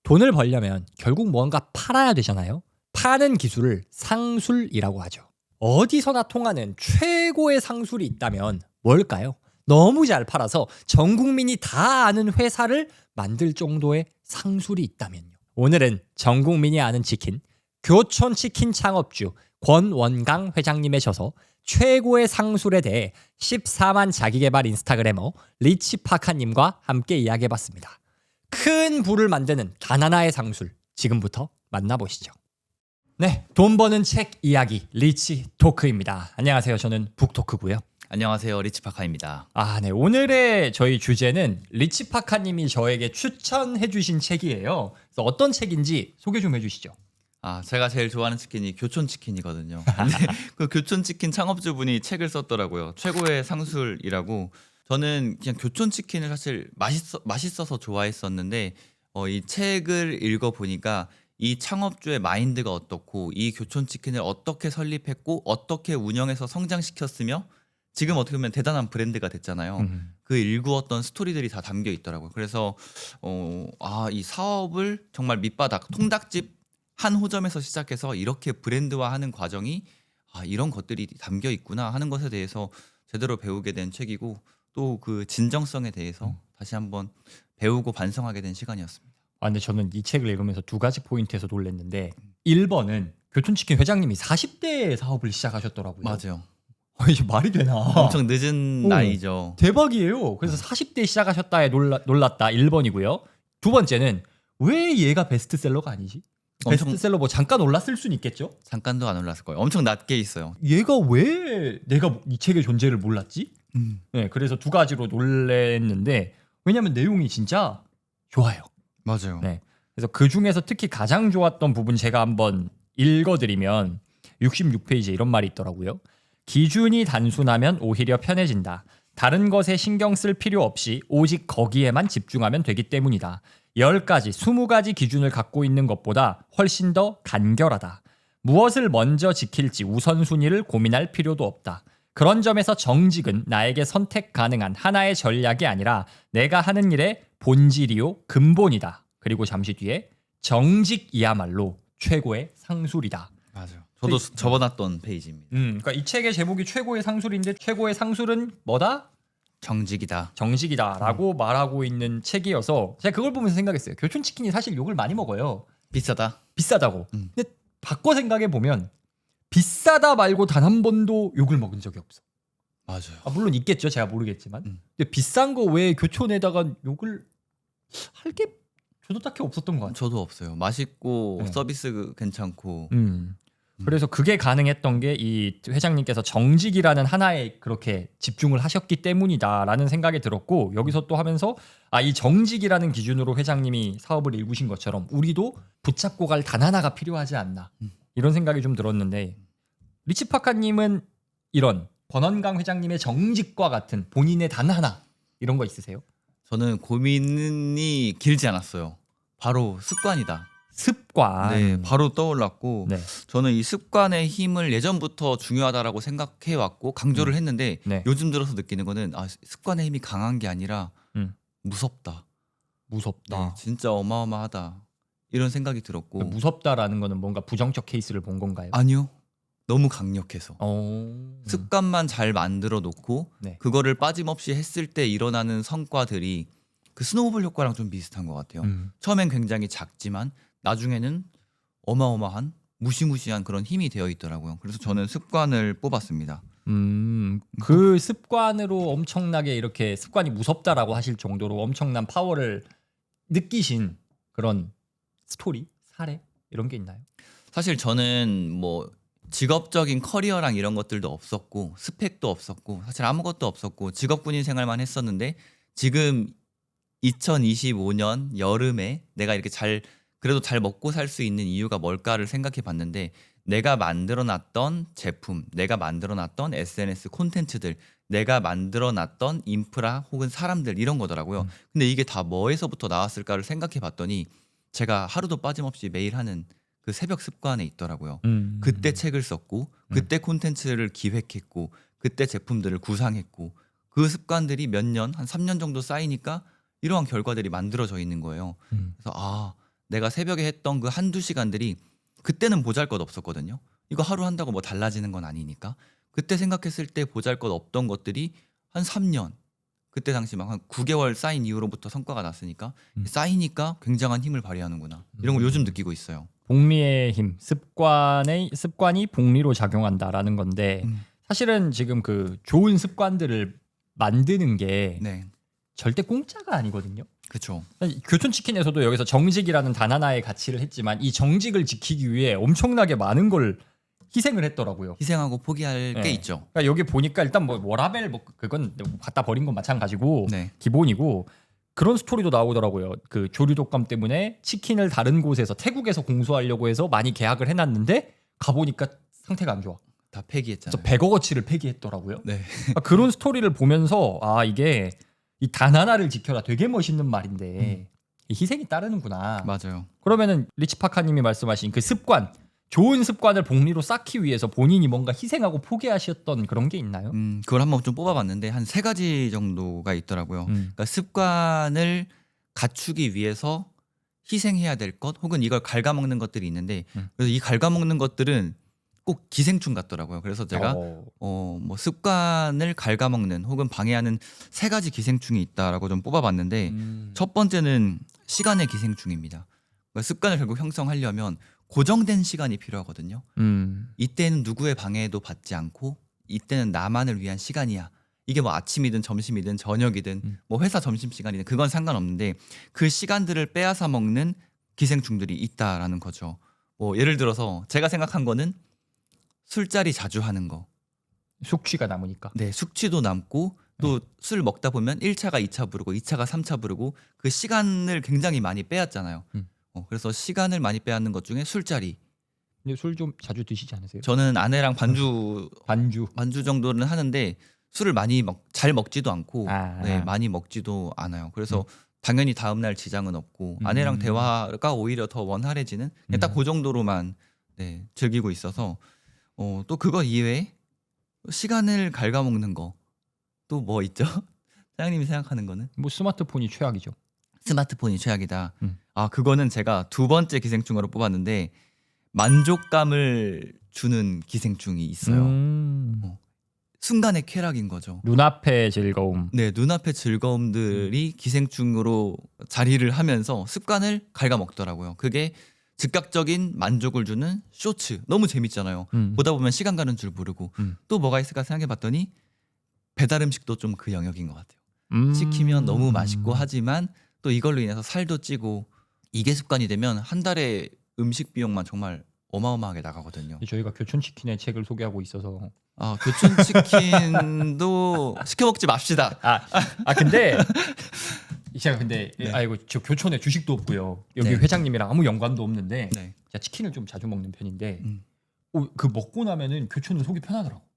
돈을 벌려면 결국 뭔가 팔아야 되잖아요. 파는 기술을 상술이라고 하죠. 어디서나 통하는 최고의 상술이 있다면 뭘까요? 너무 잘 팔아서 전 국민이 다 아는 회사를 만들 정도의 상술이 있다면요. 오늘은 전 국민이 아는 치킨, 교촌치킨 창업주 권원강 회장님의 저서 최고의 상술에 대해 14만 자기개발 인스타그래머 리치파카님과 함께 이야기해봤습니다. 큰 부를 만드는 단 하나의 상술, 지금부터 만나보시죠. 네, 돈 버는 책 이야기 리치 토크입니다. 안녕하세요. 저는 북토크고요. 안녕하세요, 리치파카입니다. 네, 오늘의 저희 주제는 리치파카님이 저에게 추천해주신 책이에요. 그래서 어떤 책인지 소개 좀 해주시죠. 제가 제일 좋아하는 치킨이 교촌치킨이거든요. 근데 그 교촌치킨 창업주분이 책을 썼더라고요. 최고의 상술이라고. 저는 그냥 교촌치킨을 사실 맛있어서 좋아했었는데 이 책을 읽어보니까 이 창업주의 마인드가 어떻고 이 교촌치킨을 어떻게 설립했고 어떻게 운영해서 성장시켰으며 지금 어떻게 보면 대단한 브랜드가 됐잖아요. 그 일구었던 스토리들이 다 담겨 있더라고요. 그래서 이 사업을 정말 밑바닥 통닭집 한 호점에서 시작해서 이렇게 브랜드화하는 과정이 이런 것들이 담겨 있구나 하는 것에 대해서 제대로 배우게 된 책이고 또 그 진정성에 대해서 다시 한번 배우고 반성하게 된 시간이었습니다. 근데 저는 이 책을 읽으면서 두 가지 포인트에서 놀랐는데 1번은 교촌치킨 회장님이 40대에 사업을 시작하셨더라고요. 맞아요. 이게 말이 되나? 엄청 늦은 나이죠. 대박이에요. 그래서 40대에 시작하셨다에 놀랐다 1번이고요. 두 번째는 왜 얘가 베스트셀러가 아니지? 베스트셀러 뭐 잠깐 올랐을 수는 있겠죠? 잠깐도 안 올랐을 거예요. 엄청 낮게 있어요. 얘가 왜 내가 이 책의 존재를 몰랐지? 네, 그래서 두 가지로 놀랬는데 왜냐면 내용이 진짜 좋아요. 맞아요. 네, 그래서 그 중에서 특히 가장 좋았던 부분 제가 한번 읽어드리면 66페이지에 이런 말이 있더라고요. 기준이 단순하면 오히려 편해진다. 다른 것에 신경 쓸 필요 없이 오직 거기에만 집중하면 되기 때문이다. 10가지, 20가지 기준을 갖고 있는 것보다 훨씬 더 간결하다. 무엇을 먼저 지킬지 우선순위를 고민할 필요도 없다. 그런 점에서 정직은 나에게 선택 가능한 하나의 전략이 아니라 내가 하는 일의 본질이요 근본이다. 그리고 잠시 뒤에 정직이야말로 최고의 상술이다. 맞아요. 저도 접어놨던 페이지입니다. 그러니까 이 책의 제목이 최고의 상술인데 최고의 상술은 뭐다? 정직이다. 정직이다라고 말하고 있는 책이어서 제가 그걸 보면서 생각했어요. 교촌치킨이 사실 욕을 많이 먹어요. 비싸다고. 근데 바꿔 생각해 보면 비싸다 말고 단 한 번도 욕을 먹은 적이 없어. 맞아요. 물론 있겠죠. 제가 모르겠지만. 근데 비싼 거 왜 교촌에다가 욕을 할 게 저도 딱히 없었던 것 같아요. 저도 없어요. 맛있고 네. 서비스 괜찮고. 그래서 그게 가능했던 게 이 회장님께서 정직이라는 하나에 그렇게 집중을 하셨기 때문이다라는 생각이 들었고 여기서 또 하면서 이 정직이라는 기준으로 회장님이 사업을 일구신 것처럼 우리도 붙잡고 갈 단 하나가 필요하지 않나 이런 생각이 좀 들었는데 리치파카님은 이런 권원강 회장님의 정직과 같은 본인의 단 하나 이런 거 있으세요? 저는 고민이 길지 않았어요. 바로 습관이다. 습관. 네, 바로 떠올랐고 네. 저는 이 습관의 힘을 예전부터 중요하다라고 생각해 왔고 강조를 했는데 네. 요즘 들어서 느끼는 거는 습관의 힘이 강한 게 아니라 무섭다. 네, 진짜 어마어마하다. 이런 생각이 들었고 무섭다라는 거는 뭔가 부정적 케이스를 본 건가요? 아니요. 너무 강력해서 습관만 잘 만들어 놓고 네. 그거를 빠짐없이 했을 때 일어나는 성과들이 그 스노우볼 효과랑 좀 비슷한 것 같아요. 처음엔 굉장히 작지만 나중에는 어마어마한 무시무시한 그런 힘이 되어 있더라고요. 그래서 저는 습관을 뽑았습니다. 그 습관으로 엄청나게 이렇게 습관이 무섭다라고 하실 정도로 엄청난 파워를 느끼신 그런 스토리, 사례 이런 게 있나요? 사실 저는 뭐 직업적인 커리어랑 이런 것들도 없었고 스펙도 없었고 사실 아무것도 없었고 직업군인 생활만 했었는데 지금 2025년 여름에 내가 이렇게 그래도 잘 먹고 살 수 있는 이유가 뭘까를 생각해 봤는데 내가 만들어놨던 제품, 내가 만들어놨던 SNS 콘텐츠들, 내가 만들어놨던 인프라 혹은 사람들 이런 거더라고요. 근데 이게 다 뭐에서부터 나왔을까를 생각해 봤더니 제가 하루도 빠짐없이 매일 하는 그 새벽 습관에 있더라고요. 그때 책을 썼고 그때 콘텐츠를 기획했고 그때 제품들을 구상했고 그 습관들이 몇 년, 한 3년 정도 쌓이니까 이러한 결과들이 만들어져 있는 거예요. 그래서 내가 새벽에 했던 그 한두 시간들이 그때는 보잘것없었거든요. 이거 하루 한다고 뭐 달라지는 건 아니니까. 그때 생각했을 때 보잘것없던 것들이 한 3년 그때 당시 막 한 9개월 쌓인 이후로부터 성과가 났으니까 쌓이니까 굉장한 힘을 발휘하는구나. 이런 걸 요즘 느끼고 있어요. 복리의 힘, 습관이 복리로 작용한다라는 건데 사실은 지금 그 좋은 습관들을 만드는 게 네. 절대 공짜가 아니거든요. 그렇죠. 교촌치킨에서도 여기서 정직이라는 단 하나의 가치를 했지만 이 정직을 지키기 위해 엄청나게 많은 걸 희생을 했더라고요. 희생하고 포기할 네. 게 있죠. 그러니까 여기 보니까 일단 뭐 워라벨 뭐 그건 갖다 버린 건 마찬가지고 네. 기본이고 그런 스토리도 나오더라고요. 그 조류 독감 때문에 치킨을 다른 곳에서 태국에서 공수하려고 해서 많이 계약을 해놨는데 가보니까 상태가 안 좋아. 다 폐기했잖아요. 그래서 100억어치를 폐기했더라고요. 네. 그러니까 그런 스토리를 보면서 아 이게 이 단 하나를 지켜라 되게 멋있는 말인데 이 희생이 따르는구나. 맞아요. 그러면은 리치파카님이 말씀하신 그 습관, 좋은 습관을 복리로 쌓기 위해서 본인이 뭔가 희생하고 포기하셨던 그런 게 있나요? 그걸 한번 좀 뽑아봤는데 한 3가지 정도가 있더라고요. 그러니까 습관을 갖추기 위해서 희생해야 될 것 혹은 이걸 갉아먹는 것들이 있는데 그래서 이 갉아먹는 것들은 꼭 기생충 같더라고요. 그래서 제가 뭐 습관을 갉아먹는 혹은 방해하는 3가지 기생충이 있다라고 좀 뽑아봤는데 첫 번째는 시간의 기생충입니다. 그러니까 습관을 결국 형성하려면 고정된 시간이 필요하거든요. 이때는 누구의 방해도 받지 않고 이때는 나만을 위한 시간이야. 이게 뭐 아침이든 점심이든 저녁이든 뭐 회사 점심시간이든 그건 상관없는데 그 시간들을 빼앗아 먹는 기생충들이 있다라는 거죠. 뭐 예를 들어서 제가 생각한 거는 술자리 자주 하는 거. 숙취가 남으니까. 네, 숙취도 남고 또 술 먹다 보면 1차가 2차 부르고 2차가 3차 부르고 그 시간을 굉장히 많이 빼앗잖아요. 그래서 시간을 많이 빼앗는 것 중에 술자리. 근데 술 좀 자주 드시지 않으세요? 저는 아내랑 반주 정도는 하는데 술을 많이 잘 먹지도 않고 네, 많이 먹지도 않아요. 그래서 당연히 다음날 지장은 없고 아내랑 대화가 오히려 더 원활해지는 딱 그 정도로만 네, 즐기고 있어서 또 그거 이외에 시간을 갉아먹는 거 또 뭐 있죠? 사장님이 생각하는 거는? 뭐 스마트폰이 최악이죠. 스마트폰이 최악이다. 아 그거는 제가 2번째 기생충으로 뽑았는데 만족감을 주는 기생충이 있어요. 순간의 쾌락인 거죠. 눈앞의 즐거움. 네, 눈앞의 즐거움들이 기생충으로 자리를 하면서 습관을 갉아먹더라고요. 그게 즉각적인 만족을 주는 쇼츠. 너무 재밌잖아요. 보다 보면 시간 가는 줄 모르고 또 뭐가 있을까 생각해봤더니 배달 음식도 좀 그 영역인 것 같아요. 시키면 너무 맛있고 하지만 또 이걸로 인해서 살도 찌고 이게 습관이 되면 한 달에 음식 비용만 정말 어마어마하게 나가거든요. 저희가 교촌치킨의 책을 소개하고 있어서 아 교촌치킨도 시켜 먹지 맙시다. 근데 제가 근데 네. 아이고 저 교촌에 주식도 없고요. 여기 네. 회장님이랑 아무 연관도 없는데 네. 제가 치킨을 좀 자주 먹는 편인데 그 먹고 나면은 교촌은 속이 편하더라고.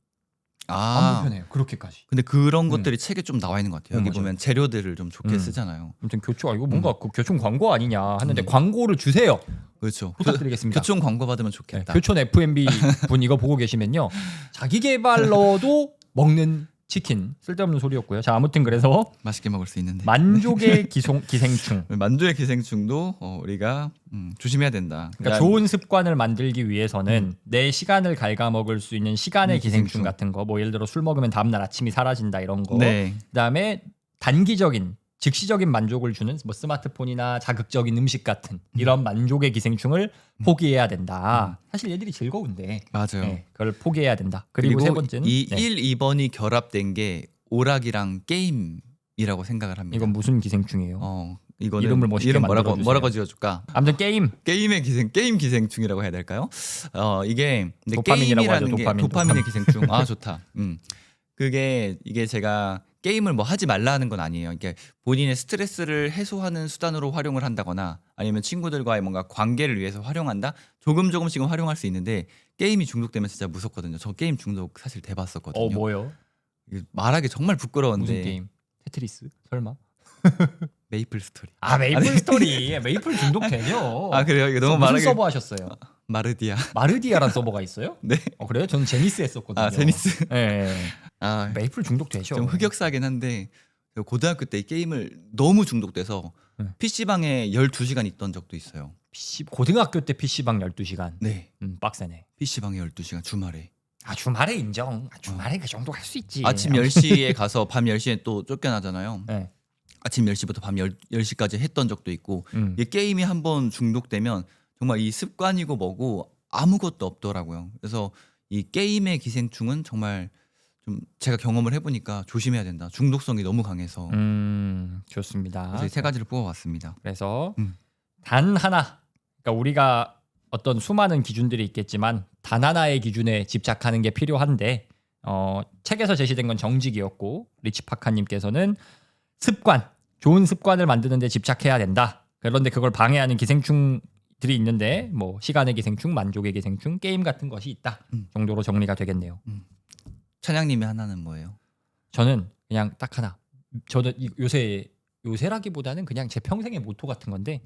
안 불편해요. 그렇게까지. 근데 그런 것들이 책에 좀 나와 있는 것 같아요. 여기 맞아요. 보면 재료들을 좀 좋게 쓰잖아요. 아무튼 교촌 이거 뭔가 그 교촌 광고 아니냐 하는데 광고를 주세요. 그렇죠. 부탁드리겠습니다. 교촌 광고 받으면 좋겠다. 교촌 FMB 분 이거 보고 계시면요. 자기 개발러도 먹는 치킨. 쓸데없는 소리였고요. 자 아무튼 그래서 맛있게 먹을 수 있는데. 만족의 기생충. 만족의 기생충도 우리가 조심해야 된다. 그러니까 좋은 습관을 만들기 위해서는 내 시간을 갉아먹을 수 있는 시간의 기생충 같은 거. 뭐 예를 들어 술 먹으면 다음날 아침이 사라진다 이런 거. 네. 그다음에 단기적인 즉시적인 만족을 주는 뭐 스마트폰이나 자극적인 음식 같은 이런 만족의 기생충을 포기해야 된다. 사실 얘들이 즐거운데 맞아요. 네, 그걸 포기해야 된다. 그리고 세 번째는 이 1, 2번이 결합된 게 오락이랑 게임이라고 생각을 합니다. 이건 무슨 기생충이에요? 이거는 이름을 멋있게 이름 만들어주세요. 뭐라고 지어줄까? 아무튼 게임 기생충이라고 해야 될까요? 이게 근데 도파민이라고 게임이라는 하죠, 게 도파민. 도파민의 기생충. 아 좋다. 이게 제가 게임을 뭐 하지 말라 하는 건 아니에요. 이게 본인의 스트레스를 해소하는 수단으로 활용을 한다거나 아니면 친구들과의 뭔가 관계를 위해서 활용한다. 조금씩은 활용할 수 있는데 게임이 중독되면 진짜 무섭거든요. 저 게임 중독 사실 돼봤었거든요. 뭐요? 말하기 정말 부끄러운데. 무슨 게임? 테트리스? 설마? 메이플 스토리. 메이플 스토리. 메이플 중독 되죠. 그래요? 이거 너무 무슨 말하기. 서버 하셨어요? 마르디아. 마르디아라는 서버가 있어요? 네. 그래요? 저는 제니스 했었거든요. 제니스. 네. 메이플 중독 되죠. 좀 흑역사긴 한데 고등학교 때 이 게임을 너무 중독돼서 PC방에 12시간 있던 적도 있어요. 고등학교 때 PC방 12시간. 네. 빡세네. PC방에 12시간 주말에. 주말에 인정. 주말에 그 정도 할 수 있지. 아침 10시에 가서 밤 10시에 또 쫓겨나잖아요. 네. 아침 10시부터 밤 10시까지 했던 적도 있고 이 게임이 한번 중독되면 정말 이 습관이고 뭐고 아무것도 없더라고요. 그래서 이 게임의 기생충은 정말 좀 제가 경험을 해보니까 조심해야 된다. 중독성이 너무 강해서. 좋습니다. 그래서 이세 가지를 뽑아봤습니다. 그래서 음. 단 하나. 그러니까 우리가 어떤 수많은 기준들이 있겠지만 단 하나의 기준에 집착하는 게 필요한데 책에서 제시된 건 정직이었고 리치파카님께서는 습관, 좋은 습관을 만드는 데 집착해야 된다. 그런데 그걸 방해하는 기생충들이 있는데 뭐 시간의 기생충, 만족의 기생충, 게임 같은 것이 있다 정도로 정리가 되겠네요. 찬양님의 하나는 뭐예요? 저는 그냥 딱 하나. 저는 요새라기보다는 그냥 제 평생의 모토 같은 건데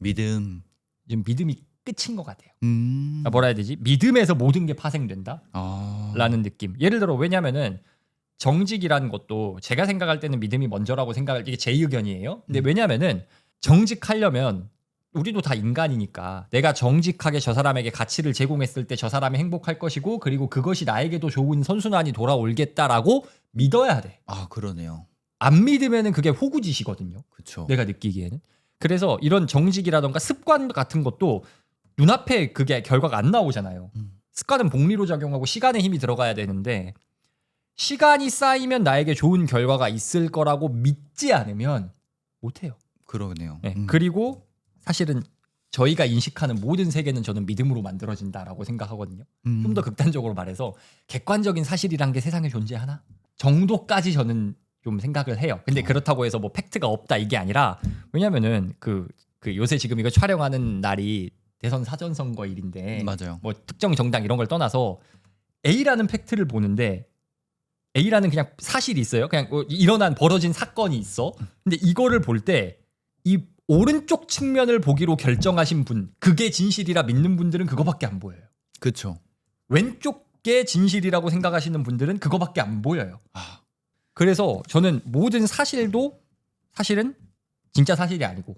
믿음. 지금 믿음이 끝인 것 같아요. 음. 그러니까 뭐라 해야 되지? 믿음에서 모든 게 파생된다 라는 느낌. 예를 들어 왜냐면은 정직이라는 것도 제가 생각할 때는 믿음이 먼저라고 생각할 이게 제 의견이에요. 근데 왜냐면은 정직하려면 우리도 다 인간이니까 내가 정직하게 저 사람에게 가치를 제공했을 때 저 사람이 행복할 것이고 그리고 그것이 나에게도 좋은 선순환이 돌아올겠다라고 믿어야 돼. 아 그러네요. 안 믿으면은 그게 호구짓이거든요. 그렇죠. 내가 느끼기에는. 그래서 이런 정직이라던가 습관 같은 것도 눈앞에 그게 결과가 안 나오잖아요. 습관은 복리로 작용하고 시간의 힘이 들어가야 되는데 시간이 쌓이면 나에게 좋은 결과가 있을 거라고 믿지 않으면 못해요. 그러네요. 네. 그리고 사실은 저희가 인식하는 모든 세계는 저는 믿음으로 만들어진다라고 생각하거든요. 좀 더 극단적으로 말해서 객관적인 사실이란 게 세상에 존재하나? 정도까지 저는 좀 생각을 해요. 근데 그렇다고 해서 뭐 팩트가 없다 이게 아니라 왜냐면은 그 요새 지금 이거 촬영하는 날이 대선 사전 선거일인데 맞아요. 뭐 특정 정당 이런 걸 떠나서 A라는 팩트를 보는데 A라는 그냥 사실이 있어요. 그냥 일어난 벌어진 사건이 있어. 근데 이거를 볼 때 이 오른쪽 측면을 보기로 결정하신 분, 그게 진실이라 믿는 분들은 그거밖에 안 보여요. 그렇죠. 왼쪽게 진실이라고 생각하시는 분들은 그거밖에 안 보여요. 그래서 저는 모든 사실도 사실은 진짜 사실이 아니고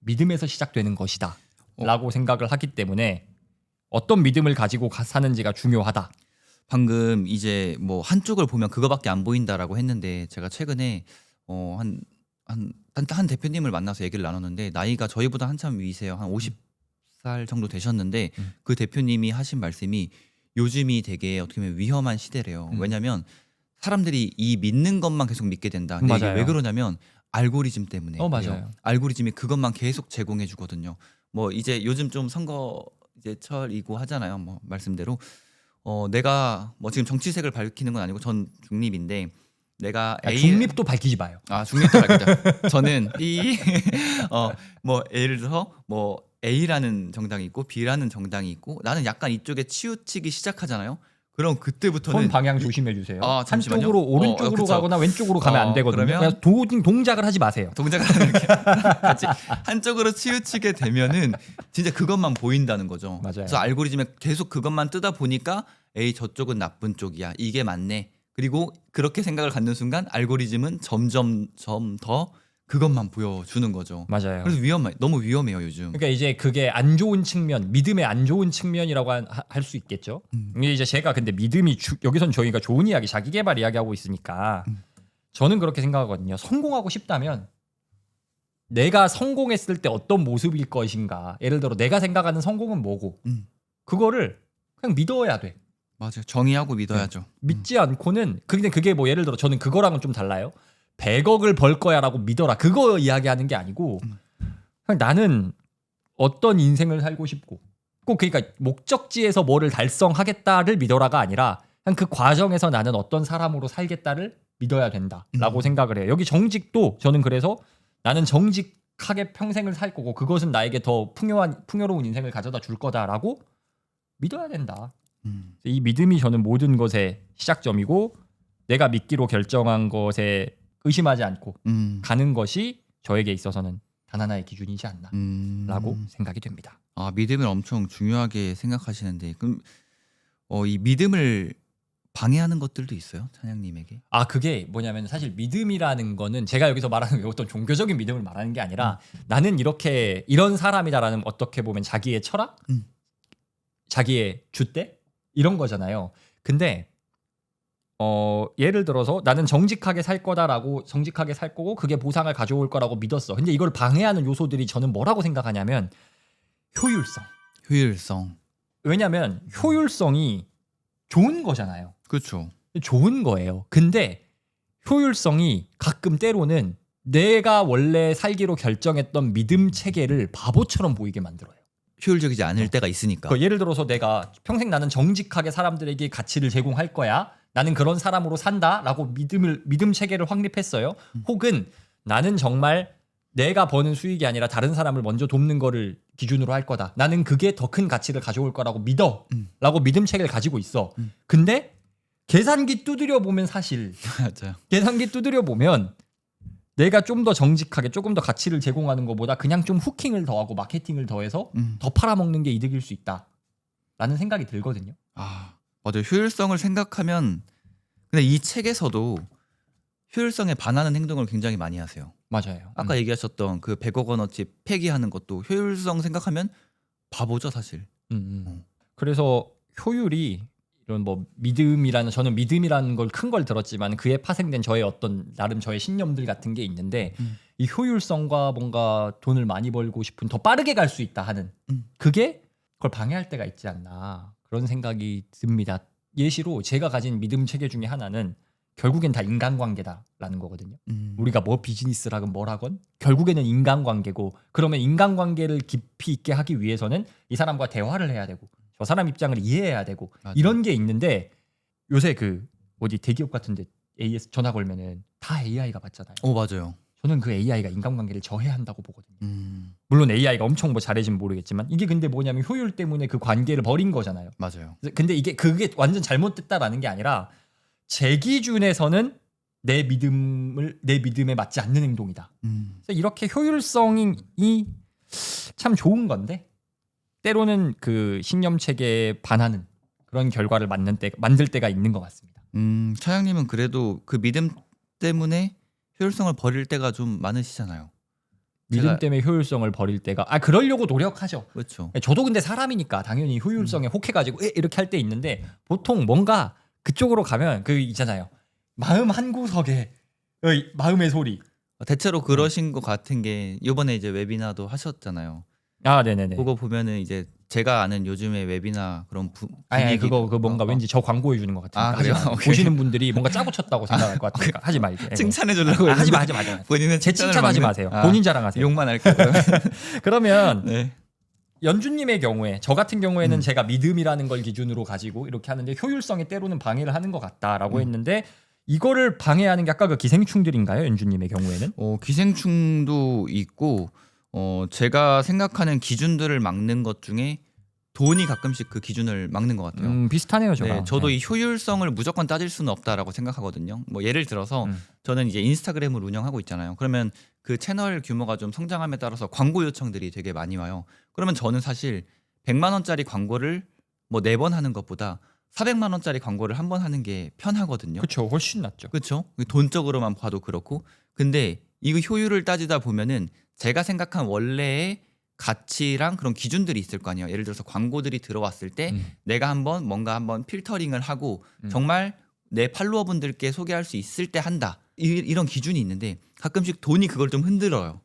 믿음에서 시작되는 것이다 라고 생각을 하기 때문에 어떤 믿음을 가지고 사는지가 중요하다. 방금 이제 뭐 한쪽을 보면 그거밖에 안 보인다라고 했는데 제가 최근에 한 대표님을 만나서 얘기를 나눴는데 나이가 저희보다 한참 위세요. 한 50살 정도 되셨는데 그 대표님이 하신 말씀이 요즘이 되게 어떻게 보면 위험한 시대래요. 왜냐면 사람들이 이 믿는 것만 계속 믿게 된다. 근데 이게 맞아요. 왜 그러냐면 알고리즘 때문에. 맞아요. 알고리즘이 그것만 계속 제공해 주거든요. 뭐 이제 요즘 좀 선거 이제 철이고 하잖아요. 뭐 말씀대로 내가 뭐 지금 정치색을 밝히는 건 아니고 전 중립인데 내가 중립도 밝히지 마요. 중립도 밝히자. 저는 뭐 예를 들어서 뭐 A라는 정당이 있고 B라는 정당이 있고 나는 약간 이쪽에 치우치기 시작하잖아요. 그럼 그때부터는 손 방향 조심해 주세요. 잠시만요. 한쪽으로 오른쪽으로 그쵸. 가거나 왼쪽으로 가면 안 되거든요. 그러면 그냥 동작을 하지 마세요. 동작을 하는 게 같이 한쪽으로 치우치게 되면은 진짜 그것만 보인다는 거죠. 맞아요. 그래서 알고리즘에 계속 그것만 뜨다 보니까 에이 저쪽은 나쁜 쪽이야. 이게 맞네. 그리고 그렇게 생각을 갖는 순간 알고리즘은 점점 더 그것만 보여주는 거죠. 맞아요. 그래서 너무 위험해요 요즘. 그러니까 이제 그게 안 좋은 측면, 믿음의 안 좋은 측면이라고 할 수 있겠죠. 이게 이제 제가 근데 믿음이 여기선 저희가 좋은 이야기, 자기 개발 이야기하고 있으니까 저는 그렇게 생각하거든요. 성공하고 싶다면 내가 성공했을 때 어떤 모습일 것인가. 예를 들어 내가 생각하는 성공은 뭐고 그거를 그냥 믿어야 돼. 맞아요. 정의하고 믿어야죠. 믿지 않고는 근데 그게 뭐 예를 들어 저는 그거랑은 좀 달라요. 100억을 벌 거야라고 믿어라. 그거 이야기하는 게 아니고 그냥 나는 어떤 인생을 살고 싶고 꼭 그러니까 목적지에서 뭐를 달성하겠다를 믿어라가 아니라 그냥 그 과정에서 나는 어떤 사람으로 살겠다를 믿어야 된다라고 생각을 해요. 여기 정직도 저는 그래서 나는 정직하게 평생을 살 거고 그것은 나에게 더 풍요로운 인생을 가져다 줄 거다라고 믿어야 된다. 이 믿음이 저는 모든 것의 시작점이고 내가 믿기로 결정한 것에 의심하지 않고 가는 것이 저에게 있어서는 단 하나의 기준이지 않나라고 생각이 됩니다. 믿음을 엄청 중요하게 생각하시는데 그럼 이 믿음을 방해하는 것들도 있어요, 찬양님에게? 아 그게 뭐냐면 사실 믿음이라는 거는 제가 여기서 말하는 게 어떤 종교적인 믿음을 말하는 게 아니라 나는 이렇게 이런 사람이다라는 어떻게 보면 자기의 철학, 자기의 줏대 이런 거잖아요. 근데 예를 들어서 나는 정직하게 살 거다라고 정직하게 살 거고 그게 보상을 가져올 거라고 믿었어. 근데 이걸 방해하는 요소들이 저는 뭐라고 생각하냐면 효율성. 효율성. 왜냐면 효율성이 좋은 거잖아요. 그렇죠. 좋은 거예요. 근데 효율성이 가끔 때로는 내가 원래 살기로 결정했던 믿음 체계를 바보처럼 보이게 만들어요. 효율적이지 않을 때가 있으니까. 그러니까 예를 들어서 내가 평생 나는 정직하게 사람들에게 가치를 제공할 거야. 나는 그런 사람으로 산다라고 믿음 체계를 확립했어요. 혹은 나는 정말 내가 버는 수익이 아니라 다른 사람을 먼저 돕는 거를 기준으로 할 거다. 나는 그게 더 큰 가치를 가져올 거라고 믿어. 라고 믿음 체계를 가지고 있어. 근데 계산기 두드려 보면 사실 맞아요. 계산기 두드려 보면 내가 좀 더 정직하게 조금 더 가치를 제공하는 것보다 그냥 좀 후킹을 더하고 마케팅을 더해서 더 팔아먹는 게 이득일 수 있다. 라는 생각이 들거든요. 아, 맞아요. 효율성을 생각하면 근데 이 책에서도 효율성에 반하는 행동을 굉장히 많이 하세요. 맞아요. 아까 얘기하셨던 그 100억 원어치 폐기하는 것도 효율성 생각하면 바보죠, 사실. 그래서 효율이 이런 뭐 믿음이라는 저는 믿음이라는 걸 큰 걸 들었지만 그에 파생된 저의 어떤 나름 저의 신념들 같은 게 있는데 이 효율성과 뭔가 돈을 많이 벌고 싶은 더 빠르게 갈 수 있다 하는 그게 그걸 방해할 때가 있지 않나 그런 생각이 듭니다. 예시로 제가 가진 믿음 체계 중에 하나는 결국엔 다 인간관계다라는 거거든요. 우리가 뭐 비즈니스를 하건 뭘 하건 결국에는 인간관계고 그러면 인간관계를 깊이 있게 하기 위해서는 이 사람과 대화를 해야 되고 저 사람 입장을 이해해야 되고 맞아요. 이런 게 있는데 요새 그 어디 대기업 같은데 AS 전화 걸면은 다 AI가 받잖아요. 맞아요. 저는 그 AI가 인간관계를 저해한다고 보거든요. 물론 AI가 엄청 뭐 잘해지면 모르겠지만 이게 근데 뭐냐면 효율 때문에 그 관계를 버린 거잖아요. 맞아요. 근데 그게 완전 잘못됐다라는 게 아니라 제 기준에서는 내 믿음에 맞지 않는 행동이다. 그래서 이렇게 효율성이 참 좋은 건데 때로는 그 신념 체계에 반하는 그런 결과를 만들 때가 있는 것 같습니다. 차장님은 그래도 그 믿음 때문에 효율성을 버릴 때가 좀 많으시잖아요. 믿음 때문에 효율성을 버릴 때가 그러려고 노력하죠. 그렇죠. 저도 근데 사람이니까 당연히 효율성에 혹해가지고 이렇게 할 때 있는데 보통 뭔가 그쪽으로 가면 그 있잖아요. 마음 한 구석에 마음의 소리. 대체로 그러신 것 같은 게 이번에 이제 웨비나도 하셨잖아요. 네네네. 그거 보면은 이제 제가 아는 요즘에 웨비나 그런 아니 그거 뭔가 왠지 저 광고해 주는 것 같으니까. 그래요? 보시는 분들이 뭔가 짜고 쳤다고 생각할 것 같으니까 하지 말게. 칭찬해 주려고 하지 마. 본인은 제 칭찬하지 마세요. 본인 자랑하세요. 욕만 할게요. 그러면 네. 연주님의 경우에 저 같은 경우에는 제가 믿음이라는 걸 기준으로 가지고 이렇게 하는데 효율성에 때로는 방해를 하는 것 같다라고 했는데 이거를 방해하는 게 아까 그 기생충들인가요? 연주님의 경우에는? 기생충도 있고 제가 생각하는 기준들을 막는 것 중에 돈이 가끔씩 그 기준을 막는 것 같아요. 비슷하네요, 저랑. 네, 저도 이 효율성을 무조건 따질 수는 없다라고 생각하거든요. 뭐 예를 들어서 저는 이제 인스타그램을 운영하고 있잖아요. 그러면 그 채널 규모가 좀 성장함에 따라서 광고 요청들이 되게 많이 와요. 그러면 저는 사실 100만 원짜리 광고를 뭐 4번 하는 것보다 400만 원짜리 광고를 한 번 하는 게 편하거든요. 그렇죠, 훨씬 낫죠. 그렇죠. 돈적으로만 봐도 그렇고. 근데 이거 효율을 따지다 보면은 제가 생각한 원래의 가치랑 그런 기준들이 있을 거 아니에요. 예를 들어서 광고들이 들어왔을 때 내가 뭔가 한번 필터링을 하고 정말 내 팔로워분들께 소개할 수 있을 때 한다. 이런 기준이 있는데 가끔씩 돈이 그걸 좀 흔들어요.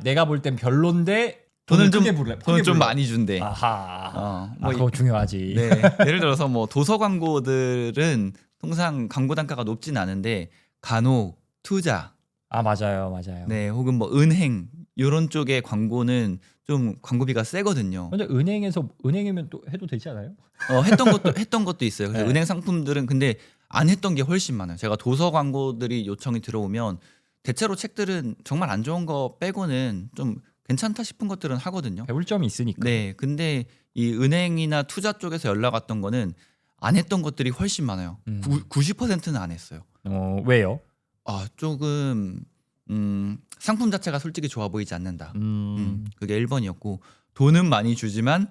내가 볼 땐 별론데 돈은 돈을 좀 많이 준대. 아하. 그거 중요하지. 네. 예를 들어서 뭐 도서 광고들은 통상 광고 단가가 높진 않은데 간혹 투자 맞아요. 네, 혹은 뭐 은행 이런 쪽의 광고는 좀 광고비가 세거든요. 근데 은행이면 또 해도 되지 않아요? 했던 것도 있어요. 그래서 네. 은행 상품들은 근데 안 했던 게 훨씬 많아요. 제가 도서 광고들이 요청이 들어오면 대체로 책들은 정말 안 좋은 거 빼고는 좀 괜찮다 싶은 것들은 하거든요. 배울 점이 있으니까. 네, 근데 이 은행이나 투자 쪽에서 연락 왔던 거는 안 했던 것들이 훨씬 많아요. 90%는 안 했어요. 왜요? 조금 상품 자체가 솔직히 좋아 보이지 않는다. 그게 1번이었고 돈은 많이 주지만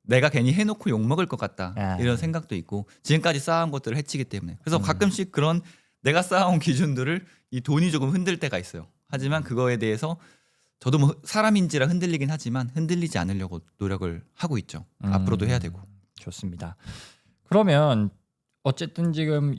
내가 괜히 해놓고 욕 먹을 것 같다 아. 이런 생각도 있고 지금까지 쌓아온 것들을 해치기 때문에 그래서 가끔씩 그런 내가 쌓아온 기준들을 이 돈이 조금 흔들 때가 있어요. 하지만 그거에 대해서 저도 뭐 사람인지라 흔들리긴 하지만 흔들리지 않으려고 노력을 하고 있죠. 앞으로도 해야 되고. 좋습니다. 그러면 어쨌든 지금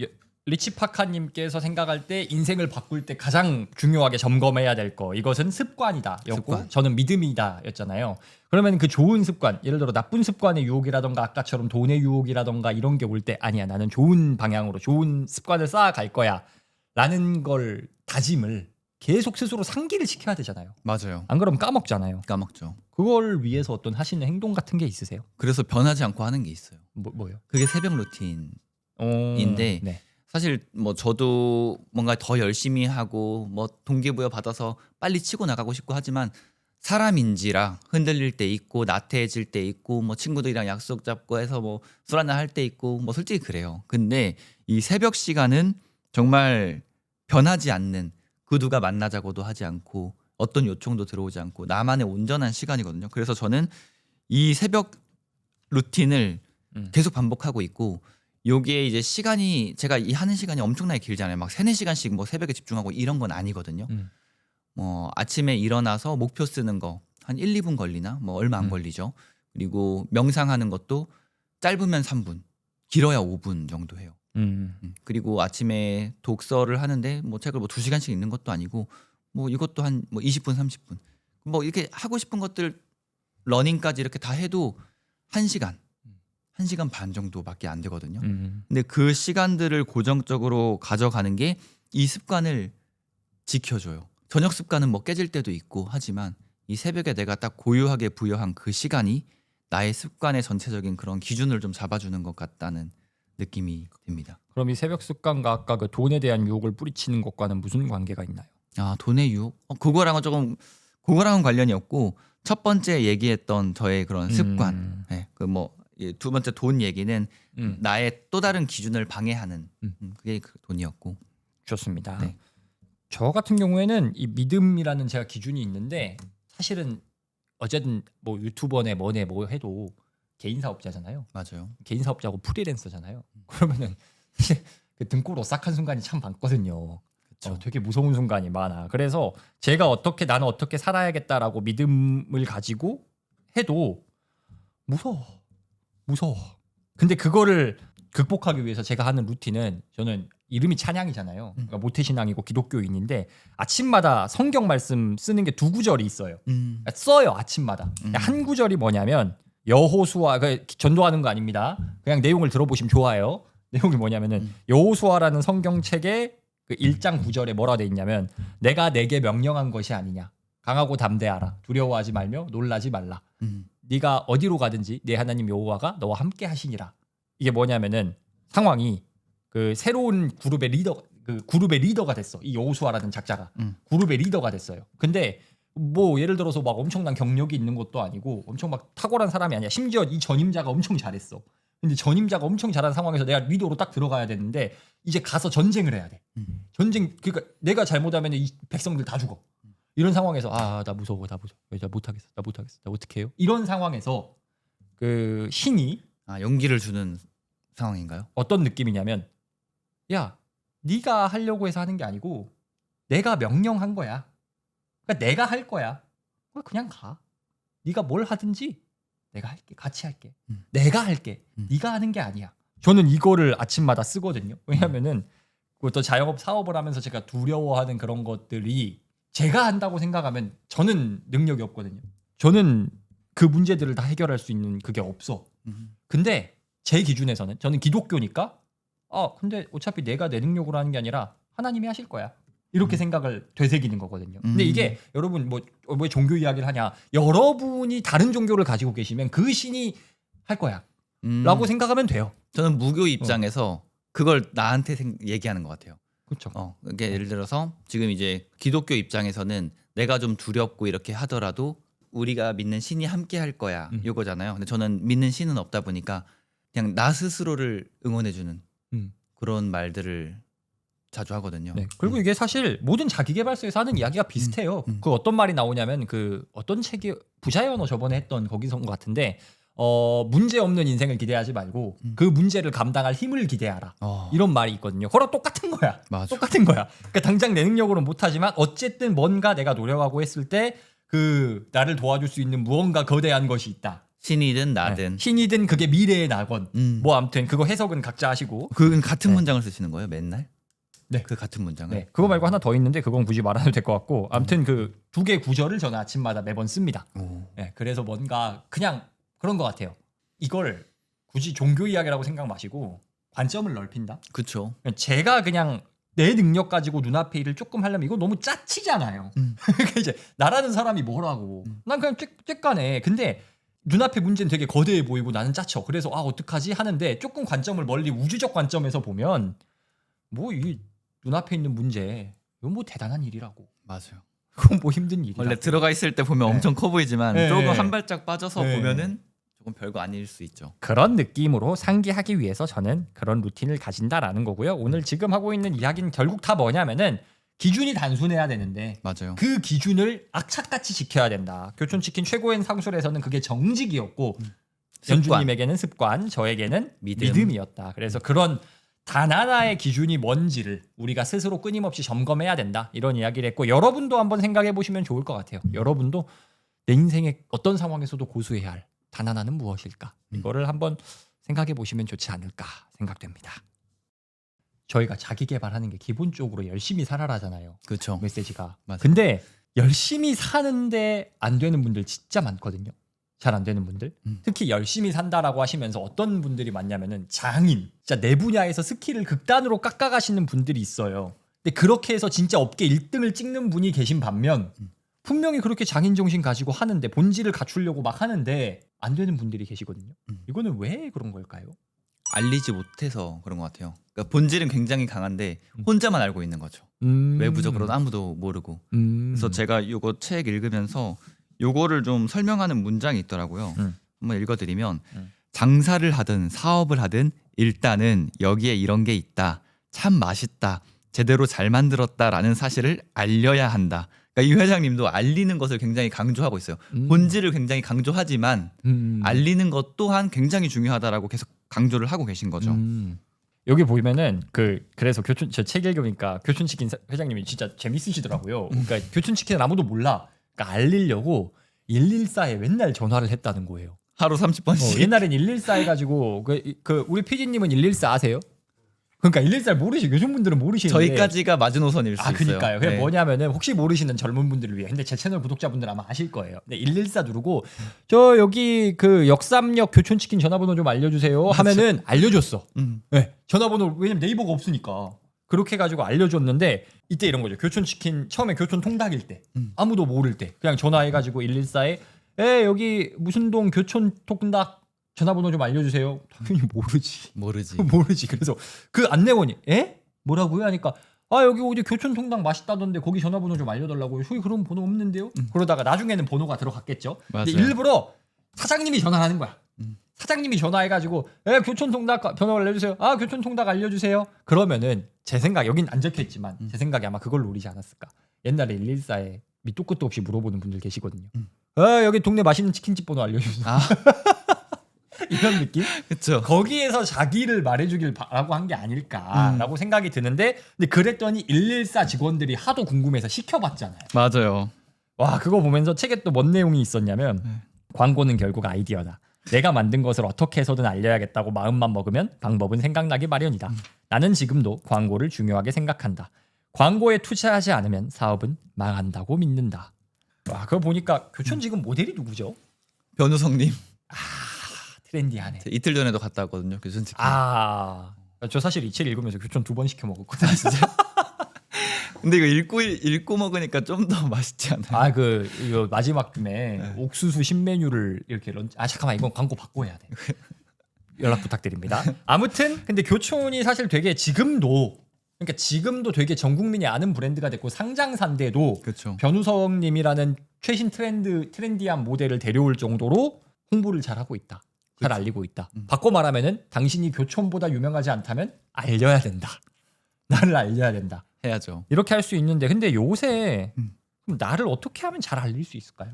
리치 파카님께서 생각할 때 인생을 바꿀 때 가장 중요하게 점검해야 될 거 이것은 습관이다였고 습관. 저는 믿음이다였잖아요. 그러면 그 좋은 습관 예를 들어 나쁜 습관의 유혹이라던가 아까처럼 돈의 유혹이라던가 이런 게 올 때 아니야 나는 좋은 방향으로 좋은 습관을 쌓아갈 거야 라는 걸 다짐을 계속 스스로 상기를 시켜야 되잖아요. 맞아요. 안 그러면 까먹잖아요. 까먹죠. 그걸 위해서 어떤 하시는 행동 같은 게 있으세요? 그래서 변하지 않고 하는 게 있어요. 뭐요? 그게 새벽 루틴. 인데 네. 사실 뭐 저도 뭔가 더 열심히 하고 뭐 동기부여 받아서 빨리 치고 나가고 싶고 하지만 사람인지라 흔들릴 때 있고 나태해질 때 있고 뭐 친구들이랑 약속 잡고 해서 뭐 술 한잔 할 때 있고 뭐 솔직히 그래요. 근데 이 새벽 시간은 정말 변하지 않는 그 누가 만나자고도 하지 않고 어떤 요청도 들어오지 않고 나만의 온전한 시간이거든요. 그래서 저는 이 새벽 루틴을 계속 반복하고 있고 요게 이제 시간이 제가 이 하는 시간이 엄청나게 길잖아요. 막 3-4시간씩 뭐 새벽에 집중하고 이런 건 아니거든요. 뭐 아침에 일어나서 목표 쓰는 거 한 1-2분 걸리나? 뭐 얼마 안 걸리죠. 그리고 명상하는 것도 짧으면 3분, 길어야 5분 정도 해요. 그리고 아침에 독서를 하는데 뭐 책을 뭐 2시간씩 읽는 것도 아니고 뭐 이것도 한 뭐 20분, 30분. 뭐 이렇게 하고 싶은 것들 러닝까지 이렇게 다 해도 1시간 1시간 반 정도밖에 안 되거든요. 근데 그 시간들을 고정적으로 가져가는 게 이 습관을 지켜줘요. 저녁 습관은 뭐 깨질 때도 있고 하지만 이 새벽에 내가 딱 고유하게 부여한 그 시간이 나의 습관의 전체적인 그런 기준을 좀 잡아주는 것 같다는 느낌이 듭니다. 그럼 이 새벽 습관과 아까 그 돈에 대한 유혹을 뿌리치는 것과는 무슨 관계가 있나요? 아, 돈의 유혹? 그거랑은 조금 그거랑은 관련이 없고 첫 번째 얘기했던 저의 그런 습관. 네, 그 뭐 두 번째 돈 얘기는 나의 또 다른 기준을 방해하는 그게 그 돈이었고. 좋습니다. 네. 저 같은 경우에는 이 믿음이라는 제가 기준이 있는데 사실은 어쨌든 뭐 유튜버네 뭐네 뭐 해도 개인 사업자잖아요. 맞아요. 개인 사업자고 프리랜서잖아요. 그러면은 사실 그 등골 오싹한 순간이 참 많거든요. 되게 무서운 순간이 많아. 그래서 제가 나는 어떻게 살아야겠다라고 믿음을 가지고 해도 무서워. 근데 그거를 극복하기 위해서 제가 하는 루틴은 저는 이름이 찬양이잖아요. 그러니까 모태신앙이고 기독교인인데 아침마다 성경 말씀 쓰는 게 2구절이 있어요. 그러니까 써요 아침마다. 한 구절이 뭐냐면 여호수아 전도하는 거 아닙니다. 그냥 내용을 들어보시면 좋아요. 내용이 뭐냐면은 여호수아라는 성경책의 그 1장 9절에 뭐라 돼 있냐면 내가 내게 명령한 것이 아니냐. 강하고 담대하라. 두려워하지 말며 놀라지 말라. 네가 어디로 가든지 내 하나님 여호와가 너와 함께 하시니라. 이게 뭐냐면은 상황이 그 새로운 그룹의 리더가 됐어. 이 여호수아라는 작자가 그룹의 리더가 됐어요. 근데 뭐 예를 들어서 막 엄청난 경력이 있는 것도 아니고 엄청 막 탁월한 사람이 아니야. 심지어 이 전임자가 엄청 잘했어. 근데 전임자가 엄청 잘한 상황에서 내가 리더로 딱 들어가야 되는데 이제 가서 전쟁을 해야 돼. 그러니까 내가 잘못하면 이 백성들 다 죽어. 이런 상황에서 나 무서워. 나 못하겠어. 나 어떻게 해요? 이런 상황에서 그 신이 용기를 주는 상황인가요? 어떤 느낌이냐면 야, 네가 하려고 해서 하는 게 아니고 내가 명령한 거야. 그러니까 내가 할 거야. 그냥 가. 네가 뭘 하든지 내가 할게. 같이 할게. 내가 할게. 네가 하는 게 아니야. 저는 이거를 아침마다 쓰거든요. 왜냐면은 또 자영업 사업을 하면서 제가 두려워하는 그런 것들이 제가 한다고 생각하면 저는 능력이 없거든요. 저는 그 문제들을 다 해결할 수 있는 그게 없어. 근데 제 기준에서는 저는 기독교니까 근데 어차피 내가 내 능력으로 하는 게 아니라 하나님이 하실 거야. 이렇게 생각을 되새기는 거거든요. 근데 이게 여러분 왜 종교 이야기를 하냐. 여러분이 다른 종교를 가지고 계시면 그 신이 할 거야. 라고 생각하면 돼요. 저는 무교 입장에서 그걸 나한테 얘기하는 것 같아요. 그렇죠. 이게 예를 들어서 지금 이제 기독교 입장에서는 내가 좀 두렵고 이렇게 하더라도 우리가 믿는 신이 함께 할 거야. 이거잖아요. 근데 저는 믿는 신은 없다 보니까 그냥 나 스스로를 응원해주는 그런 말들을 자주 하거든요. 네. 그리고 이게 사실 모든 자기계발서에서 하는 이야기가 비슷해요. 그 어떤 말이 나오냐면 그 어떤 책이 부자의 언어 저번에 했던 거기서인 것 같은데 문제 없는 인생을 기대하지 말고 그 문제를 감당할 힘을 기대하라. 어, 이런 말이 있거든요. 그거랑 똑같은 거야. 맞아. 똑같은 거야. 그러니까 당장 내 능력으로는 못하지만 어쨌든 뭔가 내가 노력하고 했을 때 그 나를 도와줄 수 있는 무언가 거대한 것이 있다. 신이든 나든. 네. 신이든 그게 미래의 나건. 음. 뭐 아무튼 그거 해석은 각자 하시고. 그건 같은 네. 문장을 쓰시는 거예요, 맨날? 네. 그 같은 문장을. 네. 그거 말고 하나 더 있는데 그건 굳이 말 안 해도 될 것 같고. 아무튼 그 두 개 구절을 저는 아침마다 매번 씁니다. 오. 네. 그래서 뭔가 그냥 그런 것 같아요. 이걸 굳이 종교 이야기라고 생각 마시고 관점을 넓힌다. 그쵸. 제가 그냥 내 능력 가지고 눈앞에 일을 조금 하려면 이거 너무 짜치잖아요. 그러니까 이제 나라는 사람이 뭐라고. 난 그냥 쬐깐해. 근데 눈앞에 문제는 되게 거대해 보이고 나는 짜쳐. 그래서 어떡하지 하는데 조금 관점을 멀리 우주적 관점에서 보면 뭐 이 눈앞에 있는 문제 이건 뭐 대단한 일이라고. 맞아요. 그건 뭐 힘든 일이라고. 원래 들어가 있을 때 보면 네. 엄청 커 보이지만 네. 조금 한 발짝 빠져서 네. 보면은 조금 별거 아닐 수 있죠. 그런 느낌으로 상기하기 위해서 저는 그런 루틴을 가진다라는 거고요. 오늘 지금 하고 있는 이야기는 결국 다 뭐냐면은 기준이 단순해야 되는데 맞아요. 그 기준을 악착같이 지켜야 된다. 교촌치킨 최고의 상술에서는 그게 정직이었고 연주님에게는 습관, 저에게는 믿음. 믿음이었다. 그래서 그런 단 하나의 기준이 뭔지를 우리가 스스로 끊임없이 점검해야 된다. 이런 이야기를 했고 여러분도 한번 생각해 보시면 좋을 것 같아요. 여러분도 내 인생의 어떤 상황에서도 고수해야 할 단 하나는 무엇일까? 이거를 한번 생각해 보시면 좋지 않을까 생각됩니다. 저희가 자기 개발하는 게 기본적으로 열심히 살아라잖아요. 그렇죠. 메시지가. 맞아요. 근데 열심히 사는데 안 되는 분들 진짜 많거든요. 잘 안 되는 분들. 특히 열심히 산다라고 하시면서 어떤 분들이 많냐면은 장인, 진짜 내 분야에서 스킬을 극단으로 깎아가시는 분들이 있어요. 근데 그렇게 해서 진짜 업계 1등을 찍는 분이 계신 반면 분명히 그렇게 장인 정신 가지고 하는데 본질을 갖추려고 막 하는데 안 되는 분들이 계시거든요. 이거는 왜 그런 걸까요? 알리지 못해서 그런 것 같아요. 그러니까 본질은 굉장히 강한데 혼자만 알고 있는 거죠. 외부적으로는 아무도 모르고. 그래서 제가 이거 책 읽으면서 요거를 좀 설명하는 문장이 있더라고요. 한번 읽어드리면 장사를 하든 사업을 하든 일단은 여기에 이런 게 있다. 참 맛있다. 제대로 잘 만들었다라는 사실을 알려야 한다. 그러니까 이 회장님도 알리는 것을 굉장히 강조하고 있어요. 본질을 굉장히 강조하지만 알리는 것 또한 굉장히 중요하다라고 계속 강조를 하고 계신 거죠. 여기 보면은 그래서 교촌 저 책 읽으니까 교촌치킨 회장님이 진짜 재밌으시더라고요. 그러니까 교촌치킨은 아무도 몰라. 그러니까 알리려고 114에 맨날 전화를 했다는 거예요. 하루 30번씩. 옛날엔 114 해가지고 우리 PD님은 114 아세요? 그러니까 114를 모르시 요즘 분들은 모르시는데 저희까지가 마지노선일 수 있어요. 그러니까요. 그게 네. 뭐냐면은 혹시 모르시는 젊은 분들을 위해. 근데 제 채널 구독자분들 아마 아실 거예요. 근데 114 누르고 저 여기 그 역삼역 교촌치킨 전화번호 좀 알려주세요 하면은 알려줬어. 네, 전화번호 왜냐면 네이버가 없으니까. 그렇게 해가지고 알려줬는데 이때 이런 거죠. 교촌치킨 처음에 교촌 통닭일 때 아무도 모를 때 그냥 전화해가지고 114에 여기 무슨 동 교촌 통닭 전화번호 좀 알려주세요. 당연히 모르지. 모르지. 그래서 그 안내원이 뭐라고요? 하니까 여기 어디 교촌 통닭 맛있다던데 거기 전화번호 좀 알려달라고요. 저기 그런 번호 없는데요? 그러다가 나중에는 번호가 들어갔겠죠. 근데 맞아요. 일부러 사장님이 전화를 하는 거야. 사장님이 전화해가지고 교촌 통닭 번호 알려주세요. 교촌 통닭 알려주세요. 그러면은 제 생각 여긴 안 적혀있지만 제 생각에 아마 그걸 노리지 않았을까. 옛날에 114에 밑도 끝도 없이 물어보는 분들 계시거든요. 여기 동네 맛있는 치킨집 번호 알려주세요. 이런 느낌? 그렇죠. 거기에서 자기를 말해주길 바라고 한 게 아닐까라고 생각이 드는데 근데 그랬더니 114 직원들이 하도 궁금해서 시켜봤잖아요. 맞아요. 와 그거 보면서 책에 또 뭔 내용이 있었냐면 광고는 결국 아이디어다. 내가 만든 것을 어떻게 해서든 알려야겠다고 마음만 먹으면 방법은 생각나기 마련이다. 나는 지금도 광고를 중요하게 생각한다. 광고에 투자하지 않으면 사업은 망한다고 믿는다. 와 그거 보니까 교촌 지금 모델이 누구죠? 변우성님. 트렌디하네. 이틀 전에도 갔다 왔거든요. 교촌치킨. 저 사실 이 책 읽으면서 교촌 2번 시켜 먹었거든요. 진짜. 근데 이거 읽고 먹으니까 좀 더 맛있지 않아요? 이거 마지막쯤에 옥수수 신메뉴를 이렇게 잠깐만 이건 광고 받고 해야 돼. 연락 부탁드립니다. 아무튼 근데 교촌이 사실 되게 지금도 되게 전 국민이 아는 브랜드가 됐고 상장사인데도 그렇죠. 변우성님이라는 최신 트렌디한 모델을 데려올 정도로 홍보를 잘 하고 있다. 잘 알리고 있다. 바꿔 말하면은 당신이 교촌보다 유명하지 않다면 알려야 된다. 나를 알려야 된다. 해야죠. 이렇게 할 수 있는데 근데 요새 그럼 나를 어떻게 하면 잘 알릴 수 있을까요?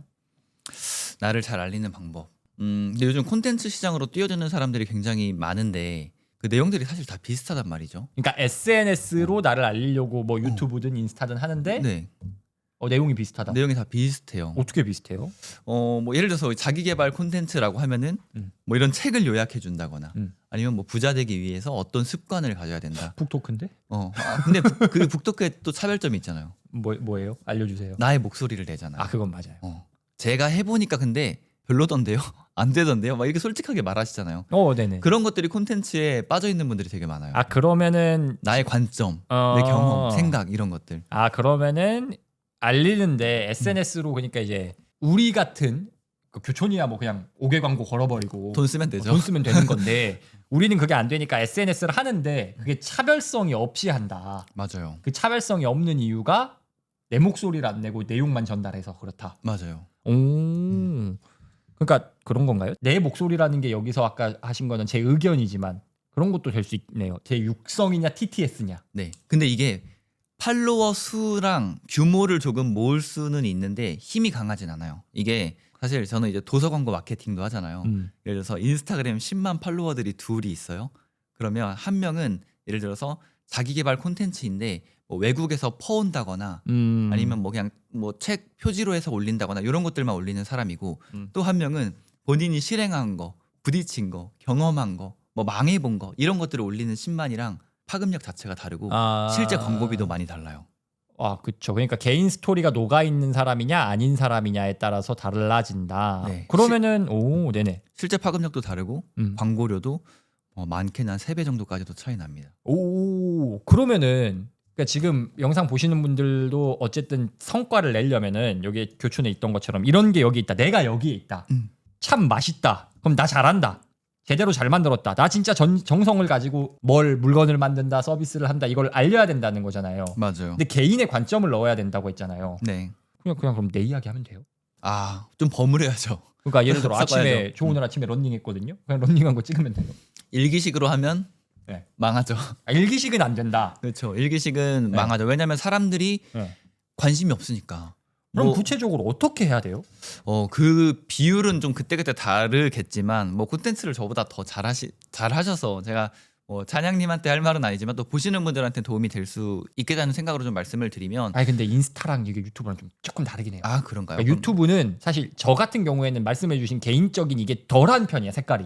나를 잘 알리는 방법. 근데 요즘 콘텐츠 시장으로 뛰어드는 사람들이 굉장히 많은데 그 내용들이 사실 다 비슷하단 말이죠. 그러니까 SNS로 나를 알리려고 뭐 유튜브든 인스타든 하는데 네. 내용이 비슷하다. 내용이 다 비슷해요. 어떻게 비슷해요? 뭐 예를 들어서 자기 개발 콘텐츠라고 하면은 뭐 이런 책을 요약해 준다거나 아니면 뭐 부자 되기 위해서 어떤 습관을 가져야 된다. 북토크인데? 근데 그 북토크에 또 차별점이 있잖아요. 뭐예요? 알려주세요. 나의 목소리를 내잖아요. 그건 맞아요. 제가 해보니까 근데 별로던데요? 안 되던데요? 막 이렇게 솔직하게 말하시잖아요. 네네. 그런 것들이 콘텐츠에 빠져 있는 분들이 되게 많아요. 그러면은 나의 관점, 내 경험, 생각 이런 것들. 그러면은 알리는데 SNS로 그러니까 이제 우리 같은 그 교촌이야 뭐 그냥 5개 광고 걸어버리고 돈 쓰면 되죠. 돈 쓰면 되는 건데 우리는 그게 안 되니까 SNS를 하는데 그게 차별성이 없이 한다. 맞아요. 그 차별성이 없는 이유가 내 목소리를 안 내고 내용만 전달해서 그렇다. 맞아요. 그러니까 그런 건가요? 내 목소리라는 게 여기서 아까 하신 거는 제 의견이지만 그런 것도 될 수 있네요. 제 육성이냐 TTS냐. 네. 근데 이게 팔로워 수랑 규모를 조금 모을 수는 있는데 힘이 강하진 않아요. 이게 사실 저는 이제 도서 광고 마케팅도 하잖아요. 예를 들어서 인스타그램 10만 팔로워들이 둘이 있어요. 그러면 한 명은 예를 들어서 자기 개발 콘텐츠인데 뭐 외국에서 퍼온다거나 아니면 뭐 그냥 뭐 책 표지로 해서 올린다거나 이런 것들만 올리는 사람이고 또 한 명은 본인이 실행한 거, 부딪힌 거, 경험한 거, 뭐 망해본 거 이런 것들을 올리는 10만이랑 파급력 자체가 다르고 실제 광고비도 많이 달라요. 그렇죠. 그러니까 개인 스토리가 녹아 있는 사람이냐 아닌 사람이냐에 따라서 달라진다. 네. 그러면은 네네. 실제 파급력도 다르고 광고료도 많게는 한 3배 정도까지도 차이 납니다. 그러면은 그러니까 지금 영상 보시는 분들도 어쨌든 성과를 내려면은 여기 교촌에 있던 것처럼 이런 게 여기 있다. 내가 여기에 있다. 참 맛있다. 그럼 나 잘한다. 제대로 잘 만들었다. 나 진짜 정성을 가지고 물건을 만든다, 서비스를 한다. 이걸 알려야 된다는 거잖아요. 맞아요. 근데 개인의 관점을 넣어야 된다고 했잖아요. 네. 그냥 그럼 내 이야기 하면 돼요. 좀 버무려야죠. 그러니까 예를 들어 섞어야죠. 아침에 좋은 아침에 런닝했거든요. 그냥 런닝한 거 찍으면 돼요. 일기식으로 하면 네. 망하죠. 일기식은 안 된다. 그렇죠. 일기식은 네. 망하죠. 왜냐하면 사람들이 네. 관심이 없으니까. 그럼 구체적으로 어떻게 해야 돼요? 그 비율은 좀 그때그때 다르겠지만 뭐 콘텐츠를 저보다 더 잘하셔서 제가 뭐 찬양님한테 할 말은 아니지만 또 보시는 분들한테 도움이 될 수 있겠다는 생각으로 좀 말씀을 드리면 근데 인스타랑 이게 유튜브랑 좀 조금 다르긴 해요. 그런가요? 그러니까 유튜브는 사실 저 같은 경우에는 말씀해주신 개인적인 이게 덜한 편이야 색깔이.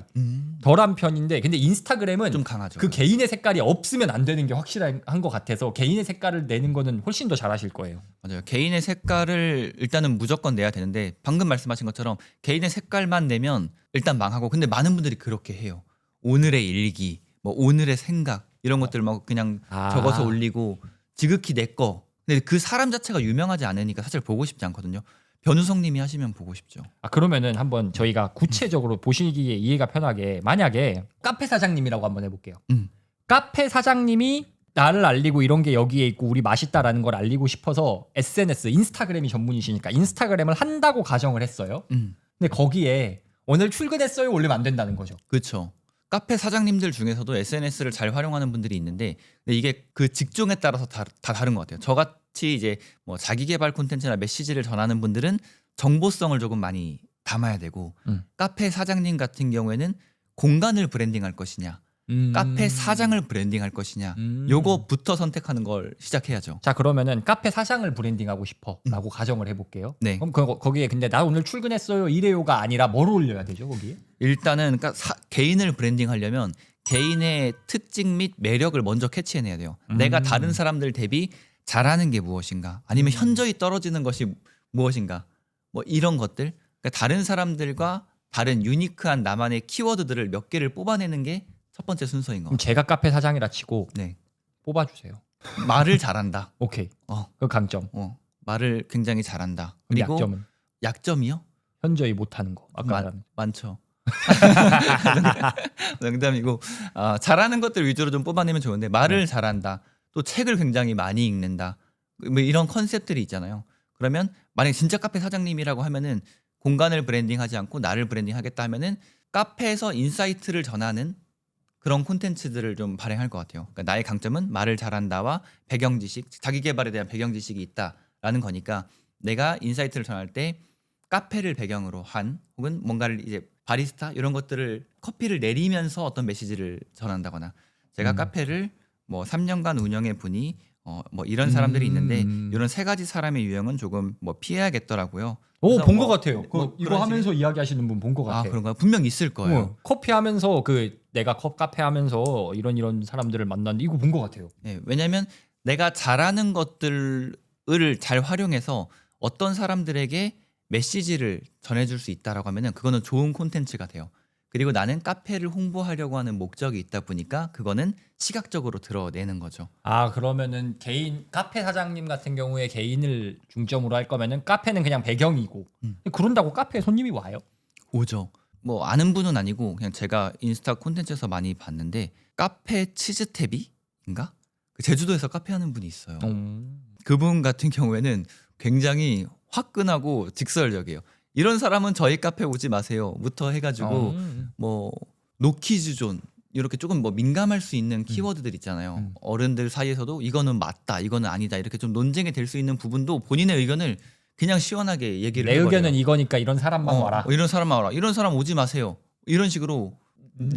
덜한 편인데 근데 인스타그램은 좀 강하죠. 그 개인의 색깔이 없으면 안 되는 게 확실한 것 같아서 개인의 색깔을 내는 거는 훨씬 더 잘하실 거예요. 맞아요. 개인의 색깔을 일단은 무조건 내야 되는데 방금 말씀하신 것처럼 개인의 색깔만 내면 일단 망하고 근데 많은 분들이 그렇게 해요. 오늘의 일기, 뭐 오늘의 생각 이런 것들 막 그냥 적어서 올리고 지극히 내 거. 근데 그 사람 자체가 유명하지 않으니까 사실 보고 싶지 않거든요. 변우성님이 하시면 보고 싶죠. 그러면은 한번 저희가 구체적으로 보시기에 이해가 편하게 만약에 카페 사장님이라고 한번 해볼게요. 카페 사장님이 나를 알리고 이런 게 여기에 있고 우리 맛있다라는 걸 알리고 싶어서 SNS, 인스타그램이 전문이시니까 인스타그램을 한다고 가정을 했어요. 근데 거기에 오늘 출근했어요 올리면 안 된다는 거죠. 그렇죠. 카페 사장님들 중에서도 SNS를 잘 활용하는 분들이 있는데 근데 이게 그 직종에 따라서 다 다른 것 같아요. 저같이 이제 뭐 자기 개발 콘텐츠나 메시지를 전하는 분들은 정보성을 조금 많이 담아야 되고 카페 사장님 같은 경우에는 공간을 브랜딩할 것이냐 카페 사장을 브랜딩할 것이냐 요거부터 선택하는 걸 시작해야죠. 자 그러면은 카페 사장을 브랜딩하고 싶어라고 가정을 해볼게요. 네. 그럼 거기에 근데 나 오늘 출근했어요 이래요가 아니라 뭘 올려야 되죠 거기에? 일단은 개인을 브랜딩하려면 개인의 특징 및 매력을 먼저 캐치해내야 돼요. 내가 다른 사람들 대비 잘하는 게 무엇인가 아니면 현저히 떨어지는 것이 무엇인가 뭐 이런 것들 그러니까 다른 사람들과 다른 유니크한 나만의 키워드들을 몇 개를 뽑아내는 게 첫 번째 순서인 거. 그럼 제가 카페 사장이라 치고 네. 뽑아주세요. 말을 잘한다. 오케이. 그 강점. 말을 굉장히 잘한다. 그리고 그리고 약점은 약점이요? 현저히 못하는 거. 아까 많죠. 농담이고 잘하는 것들 위주로 좀 뽑아내면 좋은데 말을 잘한다. 또 책을 굉장히 많이 읽는다. 뭐 이런 컨셉들이 있잖아요. 그러면 만약에 진짜 카페 사장님이라고 하면은 공간을 브랜딩하지 않고 나를 브랜딩하겠다 하면은 카페에서 인사이트를 전하는 그런 콘텐츠들을 좀 발행할 것 같아요. 그러니까 나의 강점은 말을 잘한다와 배경 지식, 자기 개발에 대한 배경 지식이 있다라는 거니까 내가 인사이트를 전할 때 카페를 배경으로 한 혹은 뭔가를 이제 바리스타 이런 것들을 커피를 내리면서 어떤 메시지를 전한다거나 제가 카페를 뭐 3년간 운영해 보니 뭐 이런 사람들이 있는데 이런 세 가지 사람의 유형은 조금 뭐 피해야겠더라고요. 오, 본 것 뭐, 같아요. 뭐 이거 그런 하면서 이야기하시는 분 본 것 같아요. 그런가요? 분명 있을 거예요. 커피 하면서 내가 카페 하면서 이런 사람들을 만났는데 이거 본 것 같아요. 네, 왜냐하면 내가 잘하는 것들을 잘 활용해서 어떤 사람들에게 메시지를 전해줄 수 있다라고 하면은 그거는 좋은 콘텐츠가 돼요. 그리고 나는 카페를 홍보하려고 하는 목적이 있다 보니까 그거는 시각적으로 드러내는 거죠. 아, 그러면은 개인 카페 사장님 같은 경우에 개인을 중점으로 할 거면은 카페는 그냥 배경이고 그런다고 카페에 손님이 와요? 오죠. 뭐 아는 분은 아니고 그냥 제가 인스타 콘텐츠에서 많이 봤는데 카페 치즈태비인가? 그 제주도에서 카페 하는 분이 있어요. 그분 같은 경우에는 굉장히 화끈하고 직설적이에요. 이런 사람은 저희 카페 오지 마세요부터 해가지고 뭐 노키즈존 이렇게 조금 뭐 민감할 수 있는 키워드들 있잖아요. 어른들 사이에서도 이거는 맞다, 이거는 아니다 이렇게 좀 논쟁이 될 수 있는 부분도 본인의 의견을 그냥 시원하게 얘기를 내 해버려요. 의견은 이거니까 이런 사람만 와라. 이런 사람만 와라. 이런 사람 오지 마세요. 이런 식으로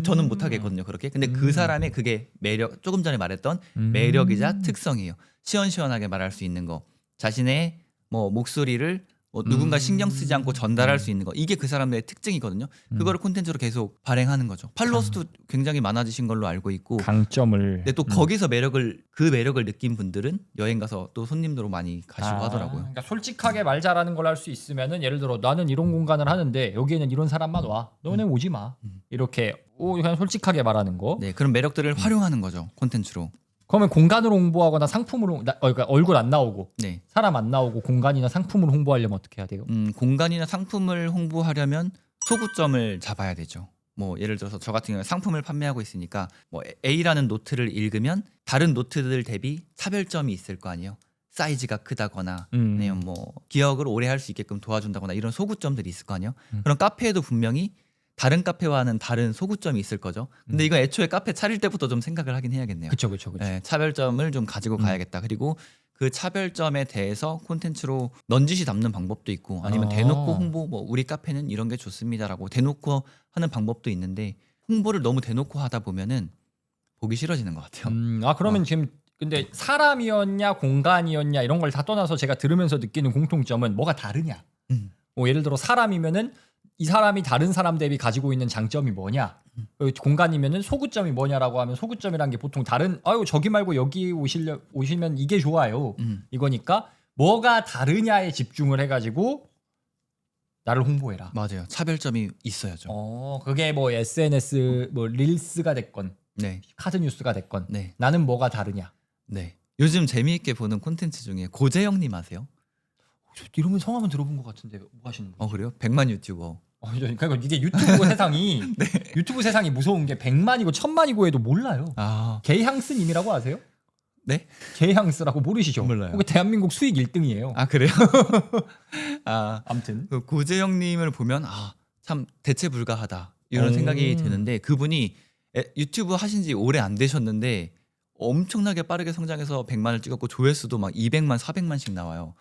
저는 못 하겠거든요. 그렇게. 근데 그 사람의 그게 매력, 조금 전에 말했던 매력이자 특성이에요. 시원시원하게 말할 수 있는 거. 자신의 뭐 목소리를 뭐 누군가 신경 쓰지 않고 전달할 수 있는 거. 이게 그 사람의 특징이거든요. 그거를 콘텐츠로 계속 발행하는 거죠. 팔로워 수도 굉장히 많아지신 걸로 알고 있고. 강점을. 근데 또 거기서 그 매력을 느낀 분들은 여행 가서 또 손님으로 많이 가시고 하더라고요. 그러니까 솔직하게 말 잘하는 걸 할 수 있으면은 예를 들어 나는 이런 공간을 하는데 여기에는 이런 사람만 와. 너네 오지 마. 이렇게 그냥 솔직하게 말하는 거. 네, 그런 매력들을 활용하는 거죠. 콘텐츠로. 그러면 공간으로 홍보하거나 상품으로 그러니까 얼굴 안 나오고 네. 사람 안 나오고 공간이나 상품을 홍보하려면 어떻게 해야 돼요? 공간이나 상품을 홍보하려면 소구점을 잡아야 되죠. 뭐 예를 들어서 저 같은 경우에 상품을 판매하고 있으니까 뭐 A라는 노트를 읽으면 다른 노트들 대비 차별점이 있을 거 아니에요. 사이즈가 크다거나 아니면 뭐 기억을 오래 할 수 있게끔 도와준다거나 이런 소구점들이 있을 거 아니에요. 그럼 카페에도 분명히 다른 카페와는 다른 소구점이 있을 거죠. 근데 이거 애초에 카페 차릴 때부터 좀 생각을 하긴 해야겠네요. 그렇죠. 네, 차별점을 좀 가지고 가야겠다. 그리고 그 차별점에 대해서 콘텐츠로 넌지시 담는 방법도 있고 아니면 대놓고 홍보 뭐 우리 카페는 이런 게 좋습니다라고 대놓고 하는 방법도 있는데 홍보를 너무 대놓고 하다 보면은 보기 싫어지는 것 같아요. 그러면 지금 근데 사람이었냐 공간이었냐 이런 걸 다 떠나서 제가 들으면서 느끼는 공통점은 뭐가 다르냐. 예를 들어 사람이면은 이 사람이 다른 사람 대비 가지고 있는 장점이 뭐냐. 공간이면은 소구점이 뭐냐라고 하면 소구점이란 게 보통 다른 저기 말고 여기 오시면 이게 좋아요. 이거니까 뭐가 다르냐에 집중을 해가지고 나를 홍보해라. 맞아요. 차별점이 있어야죠. 그게 뭐 SNS 뭐 릴스가 됐건 네. 카드 뉴스가 됐건 네. 나는 뭐가 다르냐. 네. 요즘 재미있게 보는 콘텐츠 중에 고재영님 아세요? 이러면 성함은 들어본 것 같은데 뭐 하시는 거예요? 그래요? 100만 유튜버. 그러니까 이게 유튜브 세상이 유튜브 세상이 무서운 게 100만이고 1000만이고 해도 몰라요. 게이항스님이라고 아세요? 네? 게이항스라고 모르시죠? 몰라요. 그게 대한민국 수익 1등이에요. 그래요? 아무튼 그 고재영님을 보면 참 대체 불가하다 이런 생각이 드는데 그분이 유튜브 하신 지 오래 안 되셨는데 엄청나게 빠르게 성장해서 100만을 찍었고 조회수도 막 200만, 400만씩 나와요.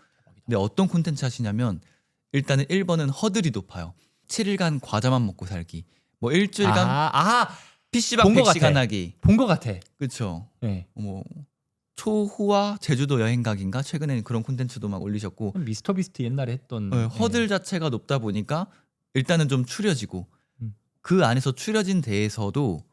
근데 어떤 콘텐츠 하시냐면 일단은 1번은 허들이 높아요. 7일간 과자만 먹고 살기. 뭐 일주일간 PC방 100시간 하기. 본 것 같아. 그렇죠. 네. 뭐 초호화 제주도 여행 가기인가 최근에 그런 콘텐츠도 막 올리셨고 미스터 비스트 옛날에 했던 허들 자체가 높다 보니까 일단은 좀 추려지고 그 안에서 추려진 데에서도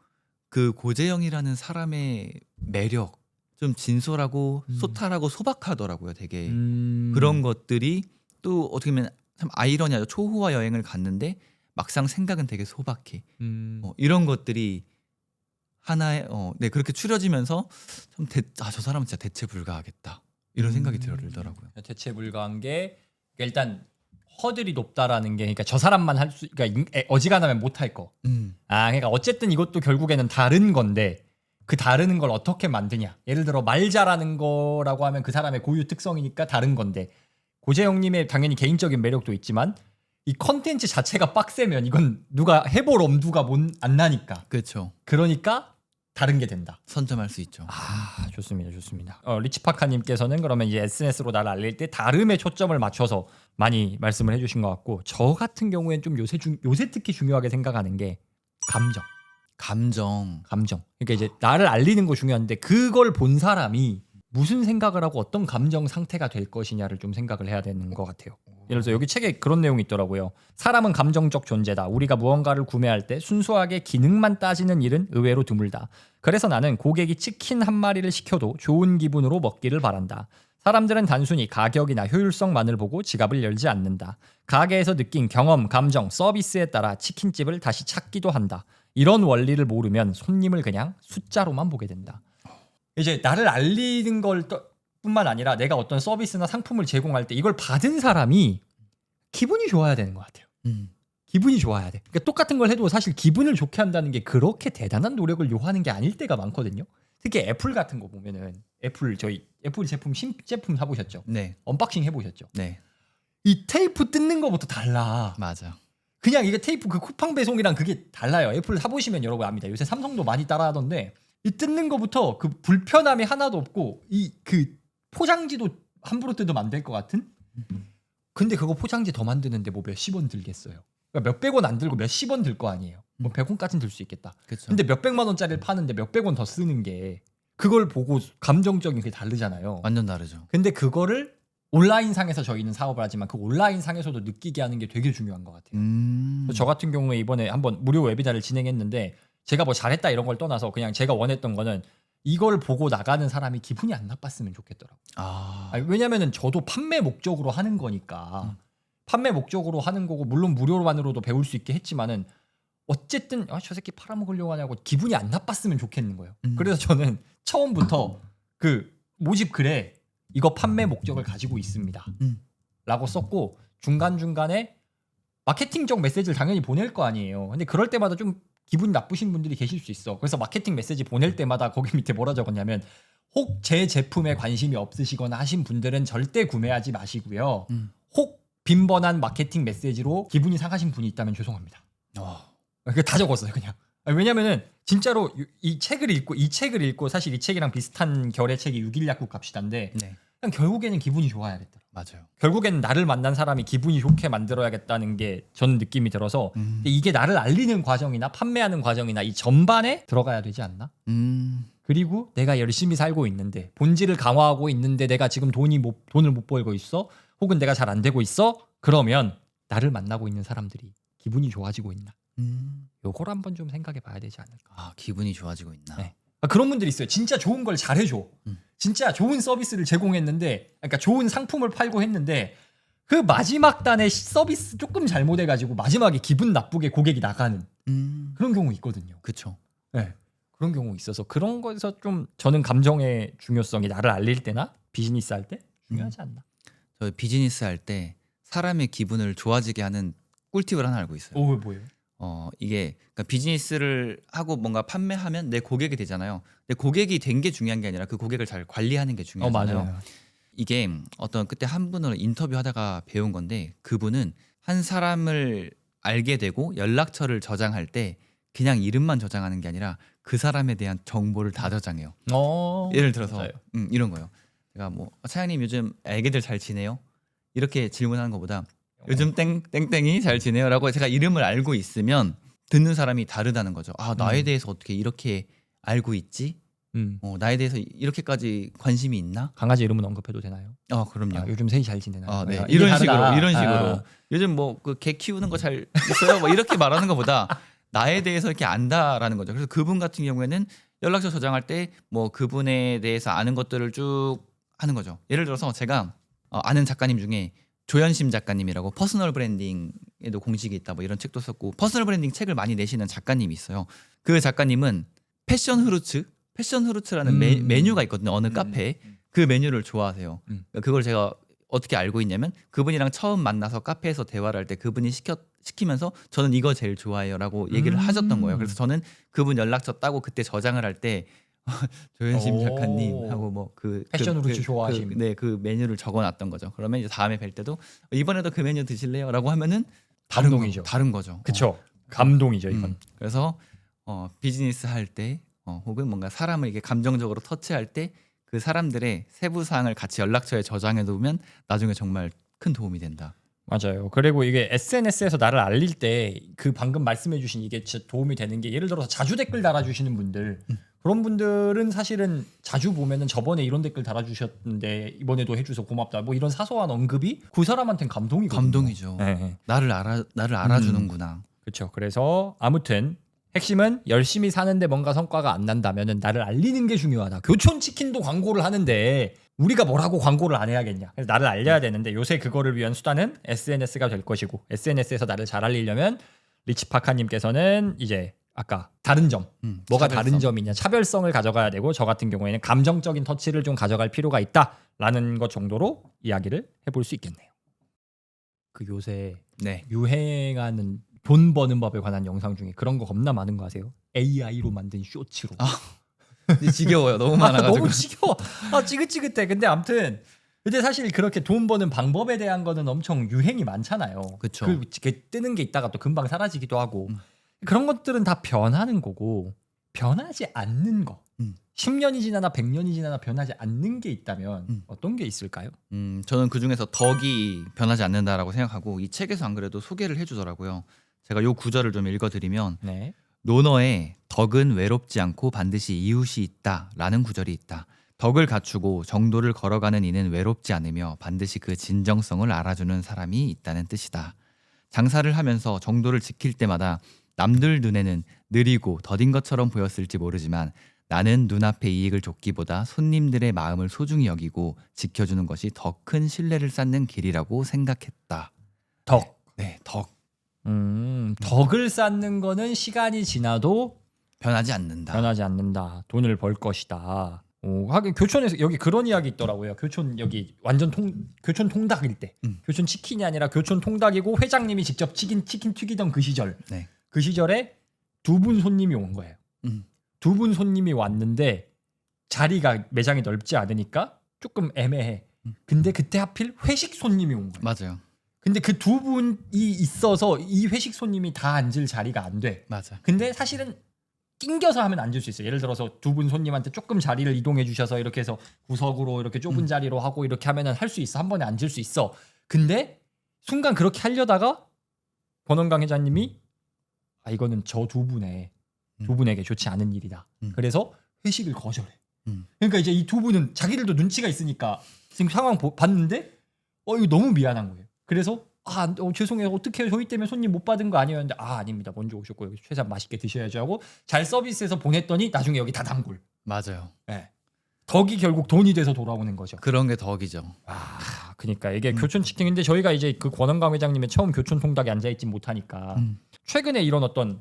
그 고재영이라는 사람의 매력 좀 진솔하고 소탈하고 소박하더라고요. 되게 그런 것들이 또 어떻게 보면 참 아이러니하죠. 초호화 여행을 갔는데 막상 생각은 되게 소박해. 이런 것들이 하나의 그렇게 추려지면서 좀 저 사람은 진짜 대체 불가하겠다 이런 생각이 들더라고요. 대체 불가한 게 일단 허들이 높다라는 게 그러니까 저 사람만 할 수 그러니까 어지간하면 못 할 거. 그러니까 어쨌든 이것도 결국에는 다른 건데 그 다른 걸 어떻게 만드냐. 예를 들어 말 잘하는 거라고 하면 그 사람의 고유 특성이니까 다른 건데 고재영님의 당연히 개인적인 매력도 있지만 이 컨텐츠 자체가 빡세면 이건 누가 해볼 엄두가 안 나니까. 그렇죠. 그러니까 다른 게 된다. 선점할 수 있죠. 좋습니다. 리치파카님께서는 그러면 이제 SNS로 나를 알릴 때 다름에 초점을 맞춰서 많이 말씀을 해주신 것 같고 저 같은 경우엔 좀 요새 특히 중요하게 생각하는 게 감정. 그러니까 이제 나를 알리는 거 중요한데 그걸 본 사람이 무슨 생각을 하고 어떤 감정 상태가 될 것이냐를 좀 생각을 해야 되는 것 같아요. 예를 들어서 여기 책에 그런 내용이 있더라고요. 사람은 감정적 존재다. 우리가 무언가를 구매할 때 순수하게 기능만 따지는 일은 의외로 드물다. 그래서 나는 고객이 치킨 한 마리를 시켜도 좋은 기분으로 먹기를 바란다. 사람들은 단순히 가격이나 효율성만을 보고 지갑을 열지 않는다. 가게에서 느낀 경험, 감정, 서비스에 따라 치킨집을 다시 찾기도 한다. 이런 원리를 모르면 손님을 그냥 숫자로만 보게 된다. 이제 나를 알리는 걸 뿐만 아니라 내가 어떤 서비스나 상품을 제공할 때 이걸 받은 사람이 기분이 좋아야 되는 것 같아요. 기분이 좋아야 돼. 그러니까 똑같은 걸 해도 사실 기분을 좋게 한다는 게 그렇게 대단한 노력을 요하는 게 아닐 때가 많거든요. 특히 애플 같은 거 보면은 애플 제품 신제품 사보셨죠? 네. 언박싱 해보셨죠? 네. 이 테이프 뜯는 거부터 달라. 맞아. 그냥 이게 테이프 그 쿠팡 배송이랑 그게 달라요. 애플 사보시면 여러분 압니다. 요새 삼성도 많이 따라하던데 이 뜯는 거부터 그 불편함이 하나도 없고 이 그 포장지도 함부로 뜯으면 안 될 것 같은? 근데 그거 포장지 더 만드는데 뭐 몇십 원 들겠어요. 그러니까 몇백 원 안 들고 몇십 원 들 거 아니에요. 뭐 100원까지는 들 수 있겠다. 그쵸. 근데 몇백만 원짜리를 파는데 몇백 원 더 쓰는 게 그걸 보고 감정적인 게 다르잖아요. 완전 다르죠. 근데 그거를 온라인 상에서 저희는 사업을 하지만 그 온라인 상에서도 느끼게 하는 게 되게 중요한 것 같아요. 저 같은 경우에 이번에 한번 무료 웨비나를 진행했는데 제가 뭐 잘했다 이런 걸 떠나서 그냥 제가 원했던 거는 이걸 보고 나가는 사람이 기분이 안 나빴으면 좋겠더라고요. 왜냐면은 저도 판매 목적으로 하는 거니까 판매 목적으로 하는 거고 물론 무료만으로도 배울 수 있게 했지만은 어쨌든 저 새끼 팔아먹으려고 하냐고 기분이 안 나빴으면 좋겠는 거예요. 그래서 저는 처음부터 그 모집 글에 이거 판매 목적을 가지고 있습니다. 라고 썼고 중간중간에 마케팅적 메시지를 당연히 보낼 거 아니에요. 근데 그럴 때마다 좀 기분이 나쁘신 분들이 계실 수 있어. 그래서 마케팅 메시지 보낼 때마다 거기 밑에 뭐라 적었냐면 혹 제 제품에 관심이 없으시거나 하신 분들은 절대 구매하지 마시고요. 혹 빈번한 마케팅 메시지로 기분이 상하신 분이 있다면 죄송합니다. 그게 다 적었어요 그냥. 왜냐면은 진짜로 이 책을 읽고 사실 이 책이랑 비슷한 결의 책이 6일 약국 갑시다인데 네. 그냥 결국에는 기분이 좋아야겠다. 맞아요. 결국에는 나를 만난 사람이 기분이 좋게 만들어야겠다는 게 저는 느낌이 들어서 근데 이게 나를 알리는 과정이나 판매하는 과정이나 이 전반에 들어가야 되지 않나? 그리고 내가 열심히 살고 있는데 본질을 강화하고 있는데 내가 지금 돈을 못 벌고 있어? 혹은 내가 잘 안 되고 있어? 그러면 나를 만나고 있는 사람들이 기분이 좋아지고 있나? 요걸 한번 좀 생각해 봐야 되지 않을까. 기분이 좋아지고 있나. 네. 그런 분들이 있어요. 진짜 좋은 걸 잘해줘. 진짜 좋은 서비스를 제공했는데 그러니까 좋은 상품을 팔고 했는데 그 마지막 단에 서비스 조금 잘못해가지고 마지막에 기분 나쁘게 고객이 나가는 그런 경우 있거든요. 그쵸. 네. 그런 경우 있어서 그런 거에서 좀 저는 감정의 중요성이 나를 알릴 때나 비즈니스 할 때 중요하지 않나. 저 비즈니스 할 때 사람의 기분을 좋아지게 하는 꿀팁을 하나 알고 있어요. 뭐예요? 이게 그러니까 비즈니스를 하고 뭔가 판매하면 내 고객이 되잖아요. 근데 고객이 된 게 중요한 게 아니라 그 고객을 잘 관리하는 게 중요하잖아요. 맞아요. 이게 어떤 그때 한 분을 인터뷰하다가 배운 건데 그분은 한 사람을 알게 되고 연락처를 저장할 때 그냥 이름만 저장하는 게 아니라 그 사람에 대한 정보를 다 저장해요. 예를 들어서 맞아요. 이런 거요. 제가 뭐 차장님 요즘 애기들 잘 지내요? 이렇게 질문하는 것보다 요즘 땡땡이 잘 지내요라고 제가 이름을 알고 있으면 듣는 사람이 다르다는 거죠. 나에 대해서 어떻게 이렇게 알고 있지? 나에 대해서 이렇게까지 관심이 있나? 강아지 이름은 언급해도 되나요? 그럼요. 요즘 새이 잘 지내나요? 네. 이게 이런 다르다. 식으로 요즘 뭐 그 개 키우는 거 잘 있어요? 뭐 이렇게 말하는 것보다 나에 대해서 이렇게 안다라는 거죠. 그래서 그분 같은 경우에는 연락처 저장할 때 뭐 그분에 대해서 아는 것들을 쭉 하는 거죠. 예를 들어서 제가 아는 작가님 중에 조현심 작가님이라고 퍼스널 브랜딩에도 공식이 있다 뭐 이런 책도 썼고 퍼스널 브랜딩 책을 많이 내시는 작가님이 있어요. 그 작가님은 패션 후르츠라는 메뉴가 있거든요. 어느 카페에 그 메뉴를 좋아하세요. 그걸 제가 어떻게 알고 있냐면 그분이랑 처음 만나서 카페에서 대화를 할 때 그분이 시키면서 저는 이거 제일 좋아해요라고 얘기를 하셨던 거예요. 그래서 저는 그분 연락처 따고 그때 저장을 할 때 조현심 작가님 하고 뭐 그 패션 후르츠 좋아하심. 그 메뉴를 적어놨던 거죠. 그러면 이제 다음에 뵐 때도 이번에도 그 메뉴 드실래요?라고 하면은 감동이죠. 다른 거죠. 그쵸. 감동이죠 이건. 그래서 비즈니스 할 때 혹은 뭔가 사람을 이게 감정적으로 터치할 때 그 사람들의 세부 사항을 같이 연락처에 저장해 두면 나중에 정말 큰 도움이 된다. 맞아요. 그리고 이게 SNS에서 나를 알릴 때 그 방금 말씀해주신 이게 진짜 도움이 되는 게 예를 들어서 자주 댓글 달아주시는 분들 그런 분들은 사실은 자주 보면은 저번에 이런 댓글 달아주셨는데 이번에도 해줘서 고맙다 뭐 이런 사소한 언급이 그 사람한테는 감동이거든요. 감동이죠. 네. 나를 알아주는구나. 그렇죠. 그래서 아무튼 핵심은 열심히 사는데 뭔가 성과가 안 난다면은 나를 알리는 게 중요하다. 교촌 치킨도 광고를 하는데 우리가 뭐라고 광고를 안 해야겠냐. 그래서 나를 알려야 되는데 요새 그거를 위한 수단은 SNS가 될 것이고 SNS에서 나를 잘 알리려면 리치파카님께서는 이제 아까 다른 점 뭐가 차별성. 다른 점이냐 차별성을 가져가야 되고 저 같은 경우에는 감정적인 터치를 좀 가져갈 필요가 있다라는 것 정도로 이야기를 해볼 수 있겠네요. 그 요새 네. 유행하는 돈 버는 법에 관한 영상 중에 그런 거 겁나 많은 거 아세요? AI로 만든 쇼츠로. 근데 지겨워요. 너무 많아가지고. 너무 지겨워. 찌긋찌긋해. 근데 아무튼 근데 사실 그렇게 돈 버는 방법에 대한 거는 엄청 유행이 많잖아요. 그쵸. 그 뜨는 게 있다가 또 금방 사라지기도 하고 그런 것들은 다 변하는 거고 변하지 않는 거. 10년이 지나나 100년이 지나나 변하지 않는 게 있다면 어떤 게 있을까요? 저는 그 중에서 덕이 변하지 않는다라고 생각하고 이 책에서 안 그래도 소개를 해주더라고요. 제가 요 구절을 좀 읽어드리면 네. 논어에 덕은 외롭지 않고 반드시 이웃이 있다라는 구절이 있다. 덕을 갖추고 정도를 걸어가는 이는 외롭지 않으며 반드시 그 진정성을 알아주는 사람이 있다는 뜻이다. 장사를 하면서 정도를 지킬 때마다 남들 눈에는 느리고 더딘 것처럼 보였을지 모르지만 나는 눈앞의 이익을 쫓기보다 손님들의 마음을 소중히 여기고 지켜주는 것이 더 큰 신뢰를 쌓는 길이라고 생각했다. 덕. 네, 덕. 덕을 쌓는 거는 시간이 지나도 변하지 않는다. 변하지 않는다. 돈을 벌 것이다. 하긴 교촌에서 여기 그런 이야기 있더라고요. 교촌 여기 완전 교촌 통닭일 때 교촌 치킨이 아니라 교촌 통닭이고 회장님이 직접 치킨 튀기던 그 시절. 네. 그 시절에 두 분 손님이 온 거예요. 두 분 손님이 왔는데 자리가 매장이 넓지 않으니까 조금 애매해. 근데 그때 하필 회식 손님이 온 거예요. 맞아요. 근데 그 두 분이 있어서 이 회식 손님이 다 앉을 자리가 안 돼. 맞아. 근데 사실은 낑겨서 하면 앉을 수 있어요. 예를 들어서 두 분 손님한테 조금 자리를 이동해 주셔서 이렇게 해서 구석으로 이렇게 좁은 자리로 하고 이렇게 하면은 할 수 있어. 한 번에 앉을 수 있어. 근데 순간 그렇게 하려다가 권원강 회장님이 이거는 저 두 분에게 좋지 않은 일이다. 그래서 회식을 거절해. 그러니까 이제 이 두 분은 자기들도 눈치가 있으니까 지금 상황 봤는데 이거 너무 미안한 거예요. 그래서 죄송해요. 어떻게 저희 때문에 손님 못 받은 거 아니었는데 아닙니다. 먼저 오셨고 여기 최대한 맛있게 드셔야죠 하고 잘 서비스해서 보냈더니 나중에 여기 다 단골. 맞아요. 네. 덕이 결국 돈이 돼서 돌아오는 거죠. 그런 게 덕이죠. 그러니까 이게 교촌 치킨인데 저희가 이제 그 권원강 회장님의 처음 교촌 통닭에 앉아 있지 못하니까 최근에 이런 어떤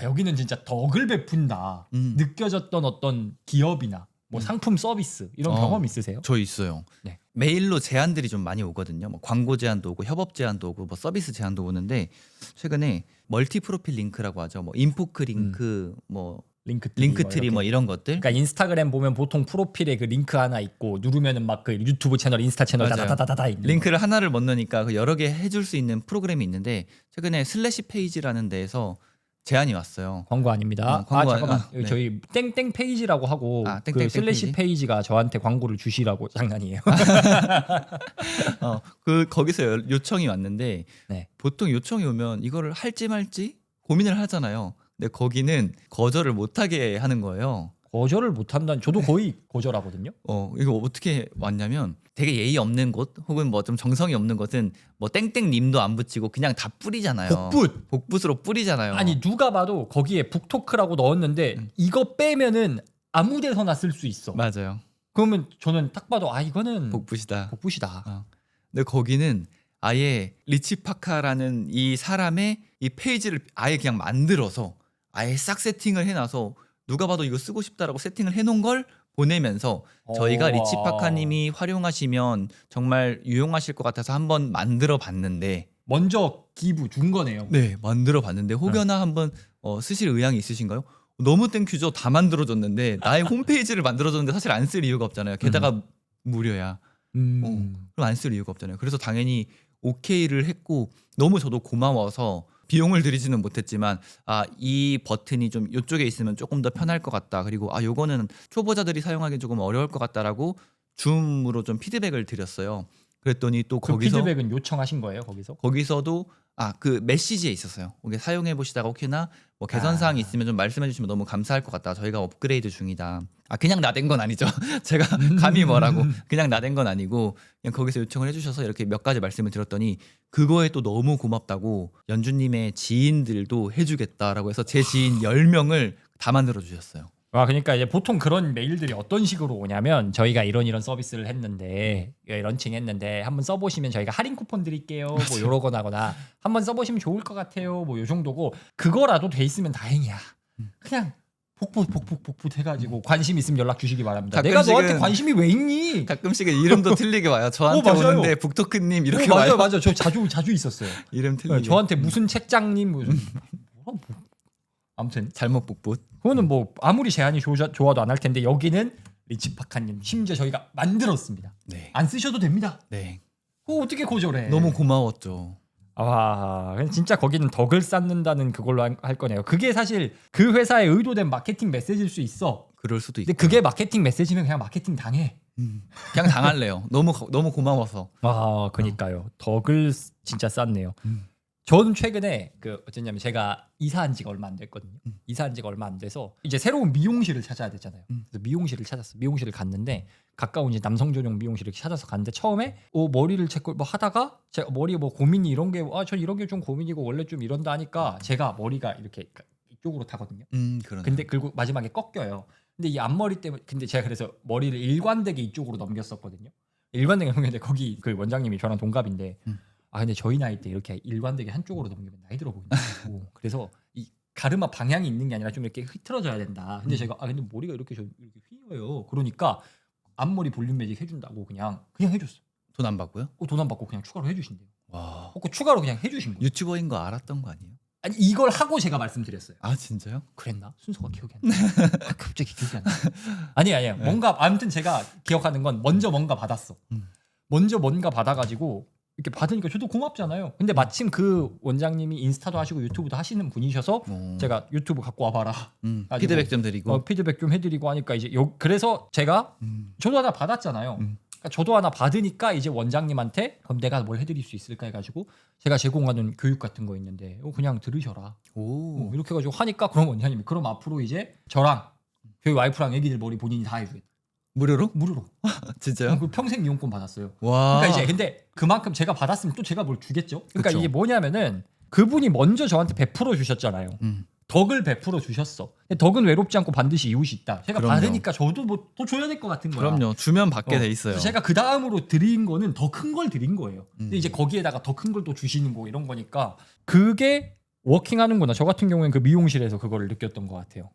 여기는 진짜 덕을 베푼다 느껴졌던 어떤 기업이나 뭐 상품 서비스 이런 경험 있으세요? 저 있어요. 네. 메일로 제안들이 좀 많이 오거든요. 뭐 광고 제안도 오고 협업 제안도 오고 뭐 서비스 제안도 오는데 최근에 멀티 프로필 링크라고 하죠. 뭐 인포크 링크, 뭐 링크트리 뭐 이런 것들. 그러니까 인스타그램 보면 보통 프로필에 그 링크 하나 있고 누르면은 막 그 유튜브 채널, 인스타 채널 맞아요. 다다다다다 있는 링크를 하나를 못 넣으니까 그 여러 개 해줄 수 있는 프로그램이 있는데 최근에 슬래시 페이지라는 데에서 제안이 왔어요. 광고 아닙니다. 광고 잠깐만. 네. 저희 땡땡 페이지라고 하고 땡땡 그 슬래시 페이지가 저한테 광고를 주시라고 장난이에요. 거기서 요청이 왔는데 네. 보통 요청이 오면 이거를 할지 말지 고민을 하잖아요. 근데 거기는 거절을 못하게 하는 거예요. 거절을 못한다는 저도 거의 거절하거든요. 이거 어떻게 왔냐면 되게 예의 없는 곳 혹은 뭐 좀 정성이 없는 곳은 뭐 땡땡님도 안 붙이고 그냥 다 뿌리잖아요. 복붙으로 뿌리잖아요. 아니 누가 봐도 거기에 북토크라고 넣었는데 이거 빼면은 아무 데서나 쓸 수 있어. 맞아요. 그러면 저는 딱 봐도 이거는 복붙이다. 근데 거기는 아예 리치파카라는 이 사람의 이 페이지를 아예 그냥 만들어서 아예 싹 세팅을 해놔서 누가 봐도 이거 쓰고 싶다라고 세팅을 해놓은 걸 보내면서 저희가 리치파카님이 활용하시면 정말 유용하실 것 같아서 한번 만들어 봤는데 먼저 기부 준 거네요. 네, 만들어 봤는데 혹여나 한번 쓰실 의향이 있으시신가요? 너무 땡큐죠. 다 만들어줬는데 나의 홈페이지를 만들어줬는데 사실 안 쓸 이유가 없잖아요. 게다가 무료야. 그럼 안 쓸 이유가 없잖아요. 그래서 당연히 오케이를 했고 너무 저도 고마워서 비용을 들이지는 못했지만 이 버튼이 좀 이쪽에 있으면 조금 더 편할 것 같다. 그리고 요거는 초보자들이 사용하기 조금 어려울 것 같다라고 줌으로 좀 피드백을 드렸어요. 그랬더니 또 그 거기서 피드백은 요청하신 거예요 거기서? 거기서도 그 메시지에 있었어요. 이게 사용해 보시다가 혹시나 뭐 개선 사항이 있으면 좀 말씀해 주시면 너무 감사할 것 같다. 저희가 업그레이드 중이다. 그냥 나댄 건 아니죠. 제가 감히 뭐라고 그냥 나댄 건 아니고 그냥 거기서 요청을 해주셔서 이렇게 몇 가지 말씀을 드렸더니 그거에 또 너무 고맙다고 연주님의 지인들도 해주겠다라고 해서 제 지인 10명을 다 만들어 주셨어요. 그러니까 이제 보통 그런 메일들이 어떤 식으로 오냐면 저희가 이런 서비스를 했는데 런칭했는데 한번 써보시면 저희가 할인 쿠폰 드릴게요. 뭐 요러거나 한번 써보시면 좋을 것 같아요. 뭐 요 정도고 그거라도 돼 있으면 다행이야. 그냥 복붙 해가지고 관심 있으면 연락 주시기 바랍니다. 내가 너한테 관심이 왜 있니? 가끔씩은 이름도 틀리게 와요. 저한테 맞아요. 오는데 북토크님 이렇게 와요. 맞아요. 저 자주 있었어요. 이름 틀리게. 저한테 무슨 책장님 무슨 아무튼 잘못 북붓. 그거는 뭐 아무리 제안이 좋아도 안 할 텐데 여기는 리치파카님 심지어 저희가 만들었습니다. 네. 안 쓰셔도 됩니다. 네. 그거 어떻게 거절해? 너무 고마웠죠. 진짜 거기는 덕을 쌓는다는 그걸로 할 거네요. 그게 사실 그 회사의 의도된 마케팅 메시지일 수 있어. 그럴 수도 있고. 근데 그게 마케팅 메시지면 그냥 마케팅 당해. 그냥 당할래요. 너무 고마워서. 그니까요. 덕을 진짜 쌓네요. 저는 최근에 어쨌냐면 제가 이사한 지가 얼마 안 됐거든요. 이사한 지가 얼마 안 돼서 이제 새로운 미용실을 찾아야 되잖아요. 그래서 미용실을 찾았어. 미용실을 갔는데 가까운 이제 남성 전용 미용실을 찾아서 갔는데 처음에 머리를 제거 뭐 하다가 제가 머리 뭐 고민이 이런 게 전 이런 게 좀 고민이고 원래 좀 이런다 하니까 제가 머리가 이렇게 이쪽으로 타거든요. 그러네. 근데 그리고 마지막에 꺾여요. 근데 이 앞머리 때문에 근데 제가 그래서 머리를 일관되게 이쪽으로 넘겼었거든요. 일관되게 넘겼는데 거기 그 원장님이 저랑 동갑인데 근데 저희 나이 때 이렇게 일관되게 한쪽으로 넘기면 나이 들어 보인다고. 그래서 이 가르마 방향이 있는 게 아니라 좀 이렇게 흐트러져야 된다. 근데 제가 근데 머리가 이렇게 휘어요. 그러니까 앞머리 볼륨 매직 해준다고 그냥 해줬어. 돈 안 받고요? 돈 안 받고 그냥 추가로 해주신대요. 와. 추가로 그냥 해주신 거예요. 유튜버인 거 알았던 거 아니에요? 아니 이걸 하고 제가 말씀드렸어요. 진짜요? 그랬나? 순서가 기억이 안 나. 갑자기 기억이 안 나. 아니야. 뭔가 아무튼 제가 기억하는 건 먼저 뭔가 받았어. 먼저 뭔가 받아가지고 이렇게 받으니까 저도 고맙잖아요. 근데 마침 그 원장님이 인스타도 하시고 유튜브도 하시는 분이셔서 제가 유튜브 갖고 와봐라. 피드백 좀 드리고. 피드백 좀 해드리고 하니까 이제 그래서 제가 저도 하나 받았잖아요. 그러니까 저도 하나 받으니까 이제 원장님한테 그럼 내가 뭘 해드릴 수 있을까 해가지고 제가 제공하는 교육 같은 거 있는데 그냥 들으셔라. 이렇게 해가지고 하니까 그럼 원장님이 그럼 앞으로 이제 저랑 저희 와이프랑 애기들 머리 본인이 다 해주겠다. 무료로? 진짜요? 그 평생 이용권 받았어요. 와. 그러니까 이제 근데 그만큼 제가 받았으면 또 제가 뭘 주겠죠. 그러니까 그쵸. 이게 뭐냐면은 그분이 먼저 저한테 베풀어 주셨잖아요. 덕을 베풀어 주셨어. 근데 덕은 외롭지 않고 반드시 이웃이 있다. 제가 그럼요. 받으니까 저도 뭐 또 줘야 될 것 같은 거야. 그럼요. 주면 받게 돼 있어요. 그래서 제가 그 다음으로 드린 거는 더 큰 걸 드린 거예요. 근데 이제 거기에다가 더 큰 걸 또 주시는 거 이런 거니까 그게 워킹하는구나. 저 같은 경우에는 그 미용실에서 그거를 느꼈던 것 같아요.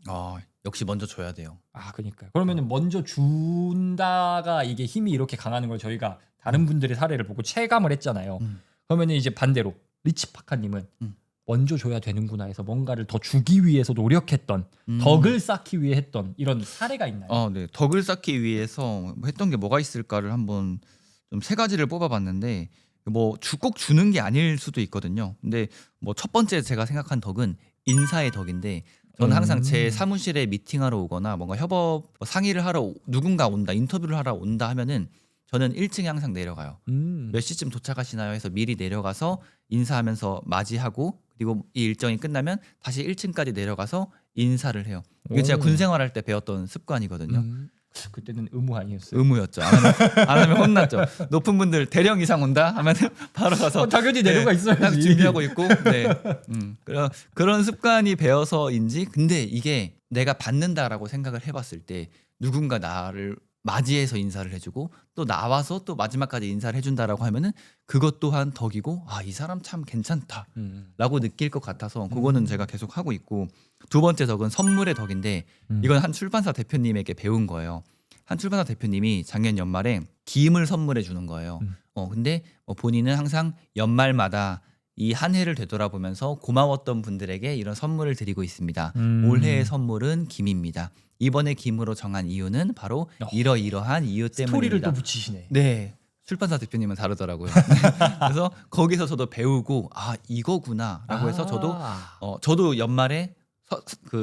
역시 먼저 줘야 돼요. 그러니까요. 그러면은 먼저 준다가 이게 힘이 이렇게 강하는 걸 저희가 다른 분들의 사례를 보고 체감을 했잖아요. 그러면은 이제 반대로 리치파카님은 먼저 줘야 되는구나 해서 뭔가를 더 주기 위해서 노력했던 덕을 쌓기 위해 했던 이런 사례가 있나요? 네. 덕을 쌓기 위해서 했던 게 뭐가 있을까를 한번 좀 3가지를 뽑아봤는데 뭐 꼭 주는 게 아닐 수도 있거든요. 근데 뭐 첫 번째 제가 생각한 덕은 인사의 덕인데 저는 항상 제 사무실에 미팅하러 오거나 뭔가 협업 상의를 하러 누군가 온다, 인터뷰를 하러 온다 하면은 저는 1층에 항상 내려가요. 몇 시쯤 도착하시나요? 해서 미리 내려가서 인사하면서 맞이하고 그리고 이 일정이 끝나면 다시 1층까지 내려가서 인사를 해요. 이게 제가 군 생활할 때 배웠던 습관이거든요. 그때는 의무 아니었어요? 의무였죠. 안 하면 혼났죠. 높은 분들 대령 이상 온다 하면 바로 가서 당연히 내려가 있어야지. 준비하고 있고. 네. 그런 습관이 배워서인지 근데 이게 내가 받는다라고 생각을 해봤을 때 누군가 나를 맞이해서 인사를 해주고 또 나와서 또 마지막까지 인사를 해준다라고 하면은 그것 또한 덕이고 이 사람 참 괜찮다라고 느낄 것 같아서 그거는 제가 계속 하고 있고 두 번째 덕은 선물의 덕인데 이건 한 출판사 대표님에게 배운 거예요. 한 출판사 대표님이 작년 연말에 기임을 선물해 주는 거예요. 근데 본인은 항상 연말마다 이 한 해를 되돌아보면서 고마웠던 분들에게 이런 선물을 드리고 있습니다. 올해의 선물은 김입니다. 이번에 김으로 정한 이유는 바로 이러이러한 이유 때문입니다. 스토리를 또 붙이시네. 네. 출판사 대표님은 다르더라고요. 그래서 거기서 저도 배우고 이거구나라고 해서 저도 연말에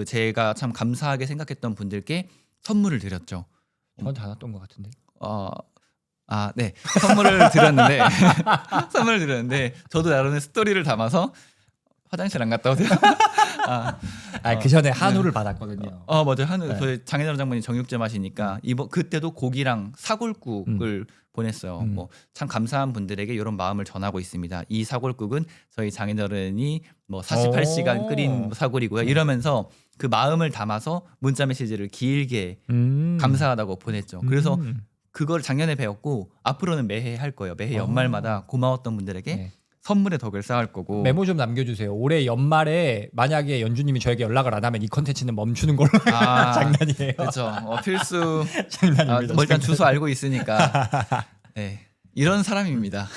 제가 참 감사하게 생각했던 분들께 선물을 드렸죠. 저한테 안 왔던 것 같은데. 아, 네. 선물을 드렸는데 선물을 드렸는데 저도 나름의 스토리를 담아서 화장실 안 갔다 오세요. 그 전에 한우를 받았거든요. 맞아요. 한우 네. 저희 장인어른 장모님 정육점 하시니까 이번 그때도 고기랑 사골국을 보냈어요. 뭐 참 감사한 분들에게 이런 마음을 전하고 있습니다. 이 사골국은 저희 장인어른이 뭐 48시간 끓인 사골이고요. 이러면서 그 마음을 담아서 문자 메시지를 길게 감사하다고 보냈죠. 그래서 그걸 작년에 배웠고 앞으로는 매해 할 거예요. 매해 연말마다 고마웠던 분들에게 네. 선물의 덕을 쌓을 거고. 메모 좀 남겨주세요. 올해 연말에 만약에 연주님이 저에게 연락을 안 하면 이 컨텐츠는 멈추는 걸로. 장난이에요. 그렇죠. 필수. 장난입니다. 뭐 일단 주소 알고 있으니까. 네. 이런 사람입니다.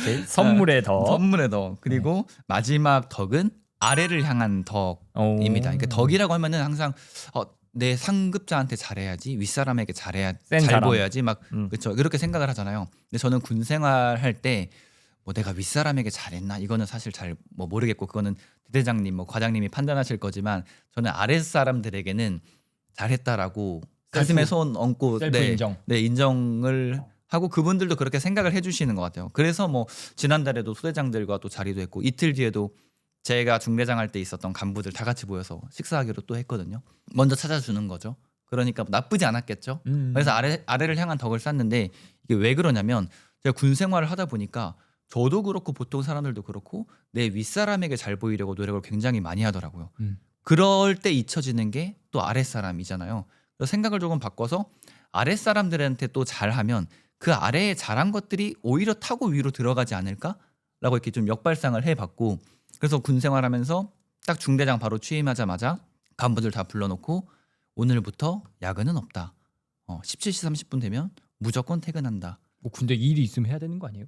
오케이. 선물의 덕. 선물의 덕. 그리고 마지막 덕은 아래를 향한 덕입니다. 그러니까 덕이라고 하면은 항상 내 상급자한테 잘해야지, 윗사람에게 잘해야 센 잘 사람. 보여야지 막 그렇죠. 그렇게 생각을 하잖아요. 근데 저는 군 생활할 때 뭐 내가 윗사람에게 잘했나 이거는 사실 잘 뭐 모르겠고 그거는 대대장님 뭐 과장님이 판단하실 거지만 저는 아랫사람들에게는 잘했다라고 가슴에 손 얹고 셀프 인정. 네, 인정을 하고 그분들도 그렇게 생각을 해주시는 것 같아요. 그래서 뭐 지난달에도 소대장들과 또 자리도 했고 이틀 뒤에도 제가 중대장 할 때 있었던 간부들 다 같이 모여서 식사하기로 또 했거든요. 먼저 찾아주는 거죠. 그러니까 나쁘지 않았겠죠. 그래서 아래를 향한 덕을 쌓는데 이게 왜 그러냐면 제가 군 생활을 하다 보니까 저도 그렇고 보통 사람들도 그렇고 내 윗사람에게 잘 보이려고 노력을 굉장히 많이 하더라고요. 그럴 때 잊혀지는 게 또 아랫사람이잖아요. 그래서 생각을 조금 바꿔서 아랫사람들한테 또 잘하면 그 아래에 잘한 것들이 오히려 타고 위로 들어가지 않을까라고 이렇게 좀 역발상을 해봤고 그래서 군 생활하면서 딱 중대장 바로 취임하자마자 간부들 다 불러놓고 오늘부터 야근은 없다. 17시 30분 되면 무조건 퇴근한다. 뭐 군대 일이 있으면 해야 되는 거 아니에요?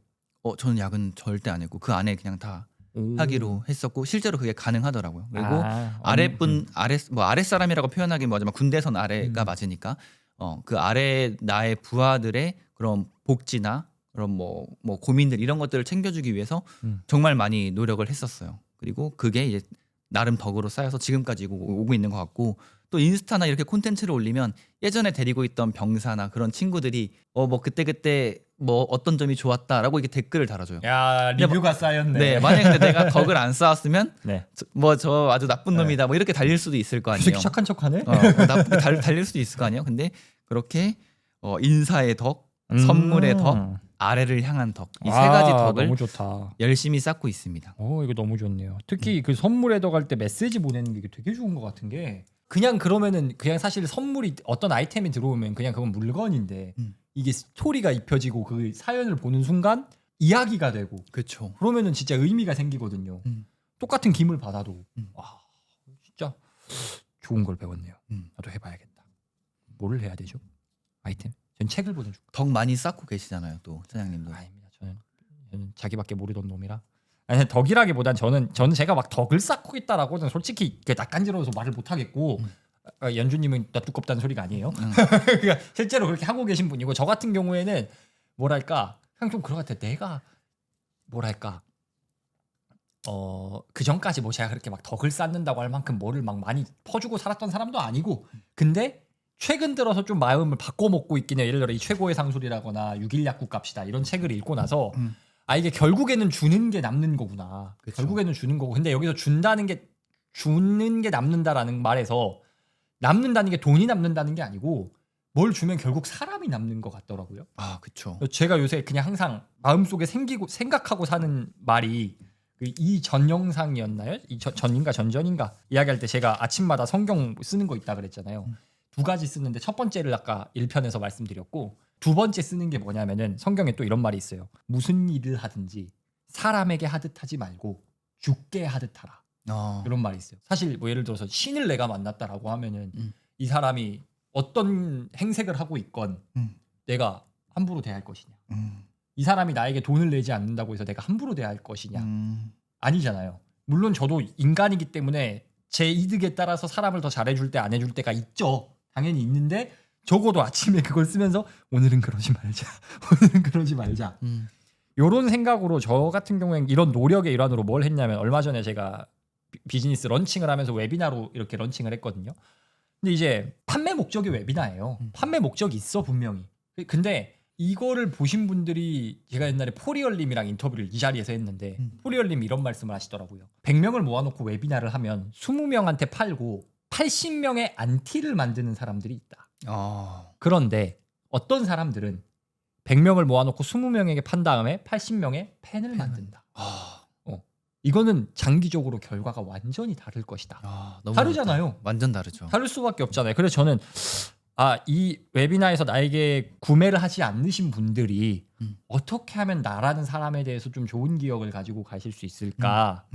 저는 야근 절대 안 했고 그 안에 그냥 다 하기로 했었고 실제로 그게 가능하더라고요. 그리고 아랫사람이라고 표현하기 뭐하지만 군대선 아래가 맞으니까 그 아래 나의 부하들의 그런 복지나 그런 뭐 고민들 이런 것들을 챙겨주기 위해서 정말 많이 노력을 했었어요. 그리고 그게 이제 나름 덕으로 쌓여서 지금까지 오고 있는 것 같고 또 인스타나 이렇게 콘텐츠를 올리면 예전에 데리고 있던 병사나 그런 친구들이 뭐 그때 뭐 어떤 점이 좋았다라고 이렇게 댓글을 달아줘요. 야 리뷰가 쌓였네. 네, 만약에 근데 내가 덕을 안 쌓았으면 네. 저 아주 나쁜 놈이다 뭐 이렇게 달릴 수도 있을 거 아니에요. 되게 착한 척하네. 나쁘게 달릴 수도 있을 거 아니에요. 근데 그렇게 인사의 덕, 선물의 덕, 아래를 향한 덕 이 세 가지 덕을 너무 좋다. 열심히 쌓고 있습니다. 이거 너무 좋네요. 특히 그 선물에 덕할 때 메시지 보내는 게 되게 좋은 것 같은 게 그냥 그러면은 그냥 사실 선물이 어떤 아이템이 들어오면 그냥 그건 물건인데 이게 스토리가 입혀지고 그 사연을 보는 순간 이야기가 되고 그렇죠. 그러면은 진짜 의미가 생기거든요. 똑같은 김을 받아도 와 진짜 좋은 걸 배웠네요. 나도 해봐야겠다. 뭘 해야 되죠? 아이템? 전 책을 보내줄까? 덕 많이 쌓고 계시잖아요, 또 사장님도. 아닙니다. 저는 자기밖에 모르던 놈이라. 아니 덕이라기보단 저는 제가 막 덕을 쌓고 있다라고는 솔직히 낯간지러워서 말을 못 하겠고 연주님은 나 두껍다는 소리가 아니에요. 그러니까 실제로 그렇게 하고 계신 분이고 저 같은 경우에는 뭐랄까 그냥 좀 그런 것 같아. 내가 뭐랄까 그 전까지 뭐 제가 그렇게 막 덕을 쌓는다고 할 만큼 뭐를 막 많이 퍼주고 살았던 사람도 아니고 근데 최근 들어서 좀 마음을 바꿔먹고 있긴 해요. 예를 들어 이 최고의 상술이라거나 6일 약국 갑시다 이런 책을 읽고 나서 이게 결국에는 주는 게 남는 거구나. 그쵸. 결국에는 주는 거고. 근데 여기서 주는 게 남는다라는 말에서 남는다는 게 돈이 남는다는 게 아니고 뭘 주면 결국 사람이 남는 것 같더라고요. 아, 그렇죠. 제가 요새 그냥 항상 마음속에 생각하고 사는 말이 이 전 영상이었나요? 전인가 전전인가 이야기할 때 제가 아침마다 성경 쓰는 거 있다 그랬잖아요. 두 가지 쓰는데 첫 번째를 아까 1편에서 말씀드렸고 두 번째 쓰는 게 뭐냐면은 성경에 또 이런 말이 있어요. 무슨 일을 하든지 사람에게 하듯 하지 말고 주께 하듯 하라. 이런 말이 있어요. 사실 뭐 예를 들어서 신을 내가 만났다라고 하면은 이 사람이 어떤 행색을 하고 있건 내가 함부로 대할 것이냐. 이 사람이 나에게 돈을 내지 않는다고 해서 내가 함부로 대할 것이냐. 아니잖아요. 물론 저도 인간이기 때문에 제 이득에 따라서 사람을 더 잘해줄 때 안 해줄 때가 있죠. 당연히 있는데 적어도 아침에 그걸 쓰면서 오늘은 그러지 말자. 오늘은 그러지 말자. 요런 생각으로 저 같은 경우엔 이런 노력의 일환으로 뭘 했냐면 얼마 전에 제가 비즈니스 런칭을 하면서 웨비나로 이렇게 런칭을 했거든요. 근데 이제 판매 목적이 웨비나예요. 판매 목적이 있어 분명히. 근데 이거를 보신 분들이 제가 옛날에 포리얼님이랑 인터뷰를 이 자리에서 했는데 포리얼님이 이런 말씀을 하시더라고요. 100명을 모아놓고 웨비나를 하면 20명한테 팔고 80명의 안티를 만드는 사람들이 있다. 그런데 어떤 사람들은 100명을 모아놓고 20명에게 판 다음에 80명의 팬을 만든다. 이거는 장기적으로 결과가 완전히 다를 것이다. 너무 다르잖아요. 어렵다. 완전 다르죠. 다를 수밖에 없잖아요. 그래서 저는 이 웨비나에서 나에게 구매를 하지 않으신 분들이 어떻게 하면 나라는 사람에 대해서 좀 좋은 기억을 가지고 가실 수 있을까?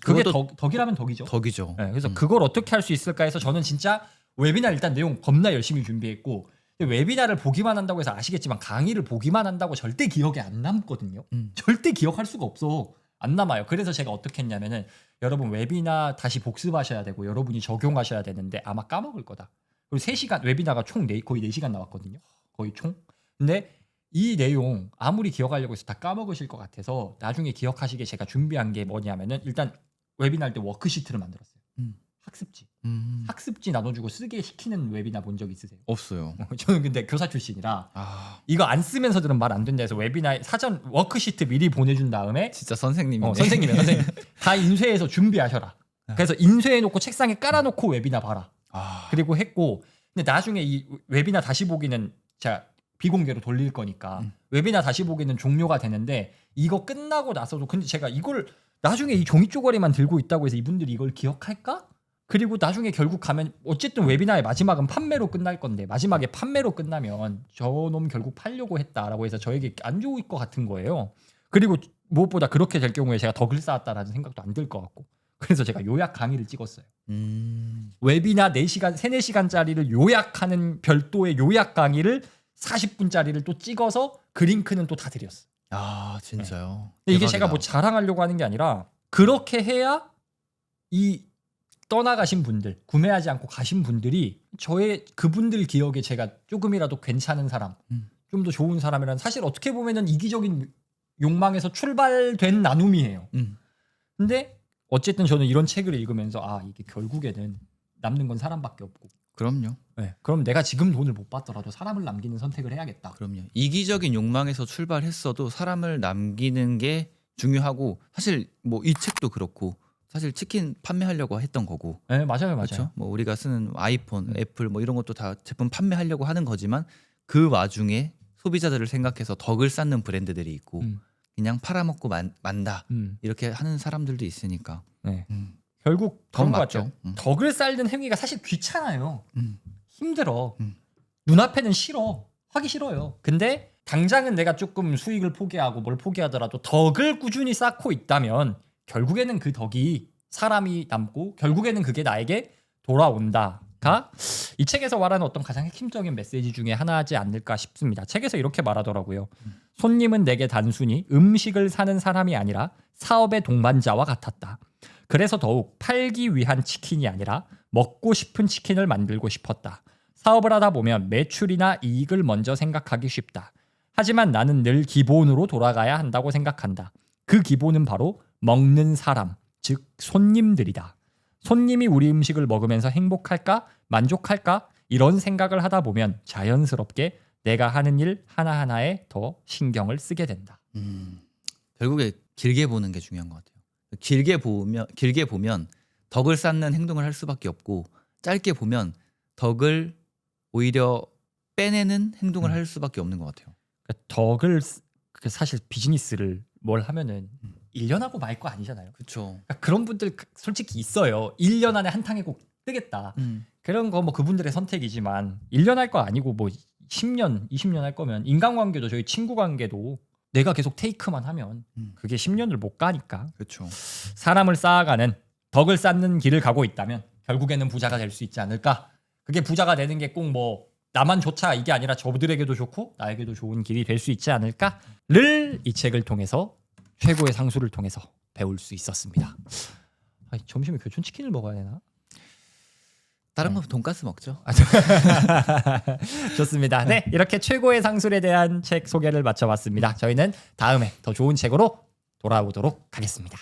그게 덕이라면 덕이죠. 덕이죠. 네, 그래서 그걸 어떻게 할 수 있을까 해서 저는 진짜 웨비나 일단 내용 겁나 열심히 준비했고 웨비나를 보기만 한다고 해서 아시겠지만 강의를 보기만 한다고 절대 기억에 안 남거든요. 절대 기억할 수가 없어. 안 남아요. 그래서 제가 어떻게 했냐면은 여러분 웨비나 다시 복습하셔야 되고 여러분이 적용하셔야 되는데 아마 까먹을 거다. 그리고 3시간 웨비나가 총 거의 4시간 나왔거든요. 거의 총. 근데 이 내용 아무리 기억하려고 해서 다 까먹으실 것 같아서 나중에 기억하시게 제가 준비한 게 뭐냐면은 일단 웨비나 할 때 워크시트를 만들었어요. 학습지. 학습지 나눠주고 쓰게 시키는 웨비나 본 적 있으세요? 없어요. 저는 근데 교사 출신이라 이거 안 쓰면서 들으면 말 안 된다 해서 웨비나 사전 워크시트 미리 보내준 다음에 진짜 선생님이네. 선생님 다 인쇄해서 준비하셔라. 그래서 인쇄해놓고 책상에 깔아놓고 웨비나 봐라. 그리고 했고 근데 나중에 이 웨비나 다시 보기는 자 비공개로 돌릴 거니까 웨비나 다시 보기는 종료가 되는데 이거 끝나고 나서도 근데 제가 이걸 나중에 이 종이 쪼가리만 들고 있다고 해서 이분들이 이걸 기억할까? 그리고 나중에 결국 가면 어쨌든 웨비나의 마지막은 판매로 끝날 건데 마지막에 판매로 끝나면 저놈 결국 팔려고 했다라고 해서 저에게 안 좋을 것 같은 거예요. 그리고 무엇보다 그렇게 될 경우에 제가 덕을 쌓았다라는 생각도 안 들 것 같고 그래서 제가 요약 강의를 찍었어요. 웨비나 4시간, 3, 4시간짜리를 요약하는 별도의 요약 강의를 40분짜리를 또 찍어서 그 링크는 또 다 드렸어요. 진짜요? 근데 이게 제가 뭐 자랑하려고 하는 게 아니라 그렇게 해야 이 떠나가신 분들, 구매하지 않고 가신 분들이 그분들 기억에 제가 조금이라도 괜찮은 사람, 좀 더 좋은 사람이란 사실 어떻게 보면은 이기적인 욕망에서 출발된 나눔이에요. 근데 어쨌든 저는 이런 책을 읽으면서 이게 결국에는 남는 건 사람밖에 없고. 그럼요. 네, 그럼 내가 지금 돈을 못 받더라도 사람을 남기는 선택을 해야겠다. 그럼요. 이기적인 욕망에서 출발했어도 사람을 남기는 게 중요하고 사실 뭐 이 책도 그렇고 사실 치킨 판매하려고 했던 거고. 네, 맞아요. 그렇죠? 뭐 우리가 쓰는 아이폰, 애플 뭐 이런 것도 다 제품 판매하려고 하는 거지만 그 와중에 소비자들을 생각해서 덕을 쌓는 브랜드들이 있고 그냥 팔아먹고 만다 이렇게 하는 사람들도 있으니까. 네. 결국 그런 거 맞죠. 같죠. 덕을 쌓는 행위가 사실 귀찮아요. 힘들어. 눈앞에는 싫어. 하기 싫어요. 근데 당장은 내가 조금 수익을 포기하고 뭘 포기하더라도 덕을 꾸준히 쌓고 있다면 결국에는 그 덕이 사람이 남고 결국에는 그게 나에게 돌아온다가 이 책에서 말하는 어떤 가장 핵심적인 메시지 중에 하나지 않을까 싶습니다. 책에서 이렇게 말하더라고요. 손님은 내게 단순히 음식을 사는 사람이 아니라 사업의 동반자와 같았다. 그래서 더욱 팔기 위한 치킨이 아니라 먹고 싶은 치킨을 만들고 싶었다. 사업을 하다 보면 매출이나 이익을 먼저 생각하기 쉽다. 하지만 나는 늘 기본으로 돌아가야 한다고 생각한다. 그 기본은 바로 먹는 사람, 즉 손님들이다. 손님이 우리 음식을 먹으면서 행복할까? 만족할까? 이런 생각을 하다 보면 자연스럽게 내가 하는 일 하나하나에 더 신경을 쓰게 된다. 결국에 길게 보는 게 중요한 것 같아요. 길게 보면 덕을 쌓는 행동을 할 수밖에 없고 짧게 보면 덕을 오히려 빼내는 행동을 할 수밖에 없는 것 같아요. 덕을 사실 비즈니스를 뭘 하면은 1년 하고 말 거 아니잖아요. 그렇죠. 그런 분들 솔직히 있어요. 1년 안에 한 탕에 꼭 뜨겠다. 그런 거 뭐 그분들의 선택이지만 1년 할 거 아니고 뭐 10년, 20년 할 거면 인간관계도 저희 친구 관계도 내가 계속 테이크만 하면 그게 10년을 못 가니까. 그렇죠. 사람을 쌓아가는 덕을 쌓는 길을 가고 있다면 결국에는 부자가 될 수 있지 않을까. 그게 부자가 되는 게 꼭 뭐 나만 좋자 이게 아니라 저들에게도 좋고 나에게도 좋은 길이 될 수 있지 않을까를 이 책을 통해서 최고의 상수를 통해서 배울 수 있었습니다. 점심에 교촌치킨을 먹어야 되나? 다른 거 돈가스 먹죠. 좋습니다. 네, 이렇게 최고의 상술에 대한 책 소개를 마쳐봤습니다. 저희는 다음에 더 좋은 책으로 돌아오도록 하겠습니다.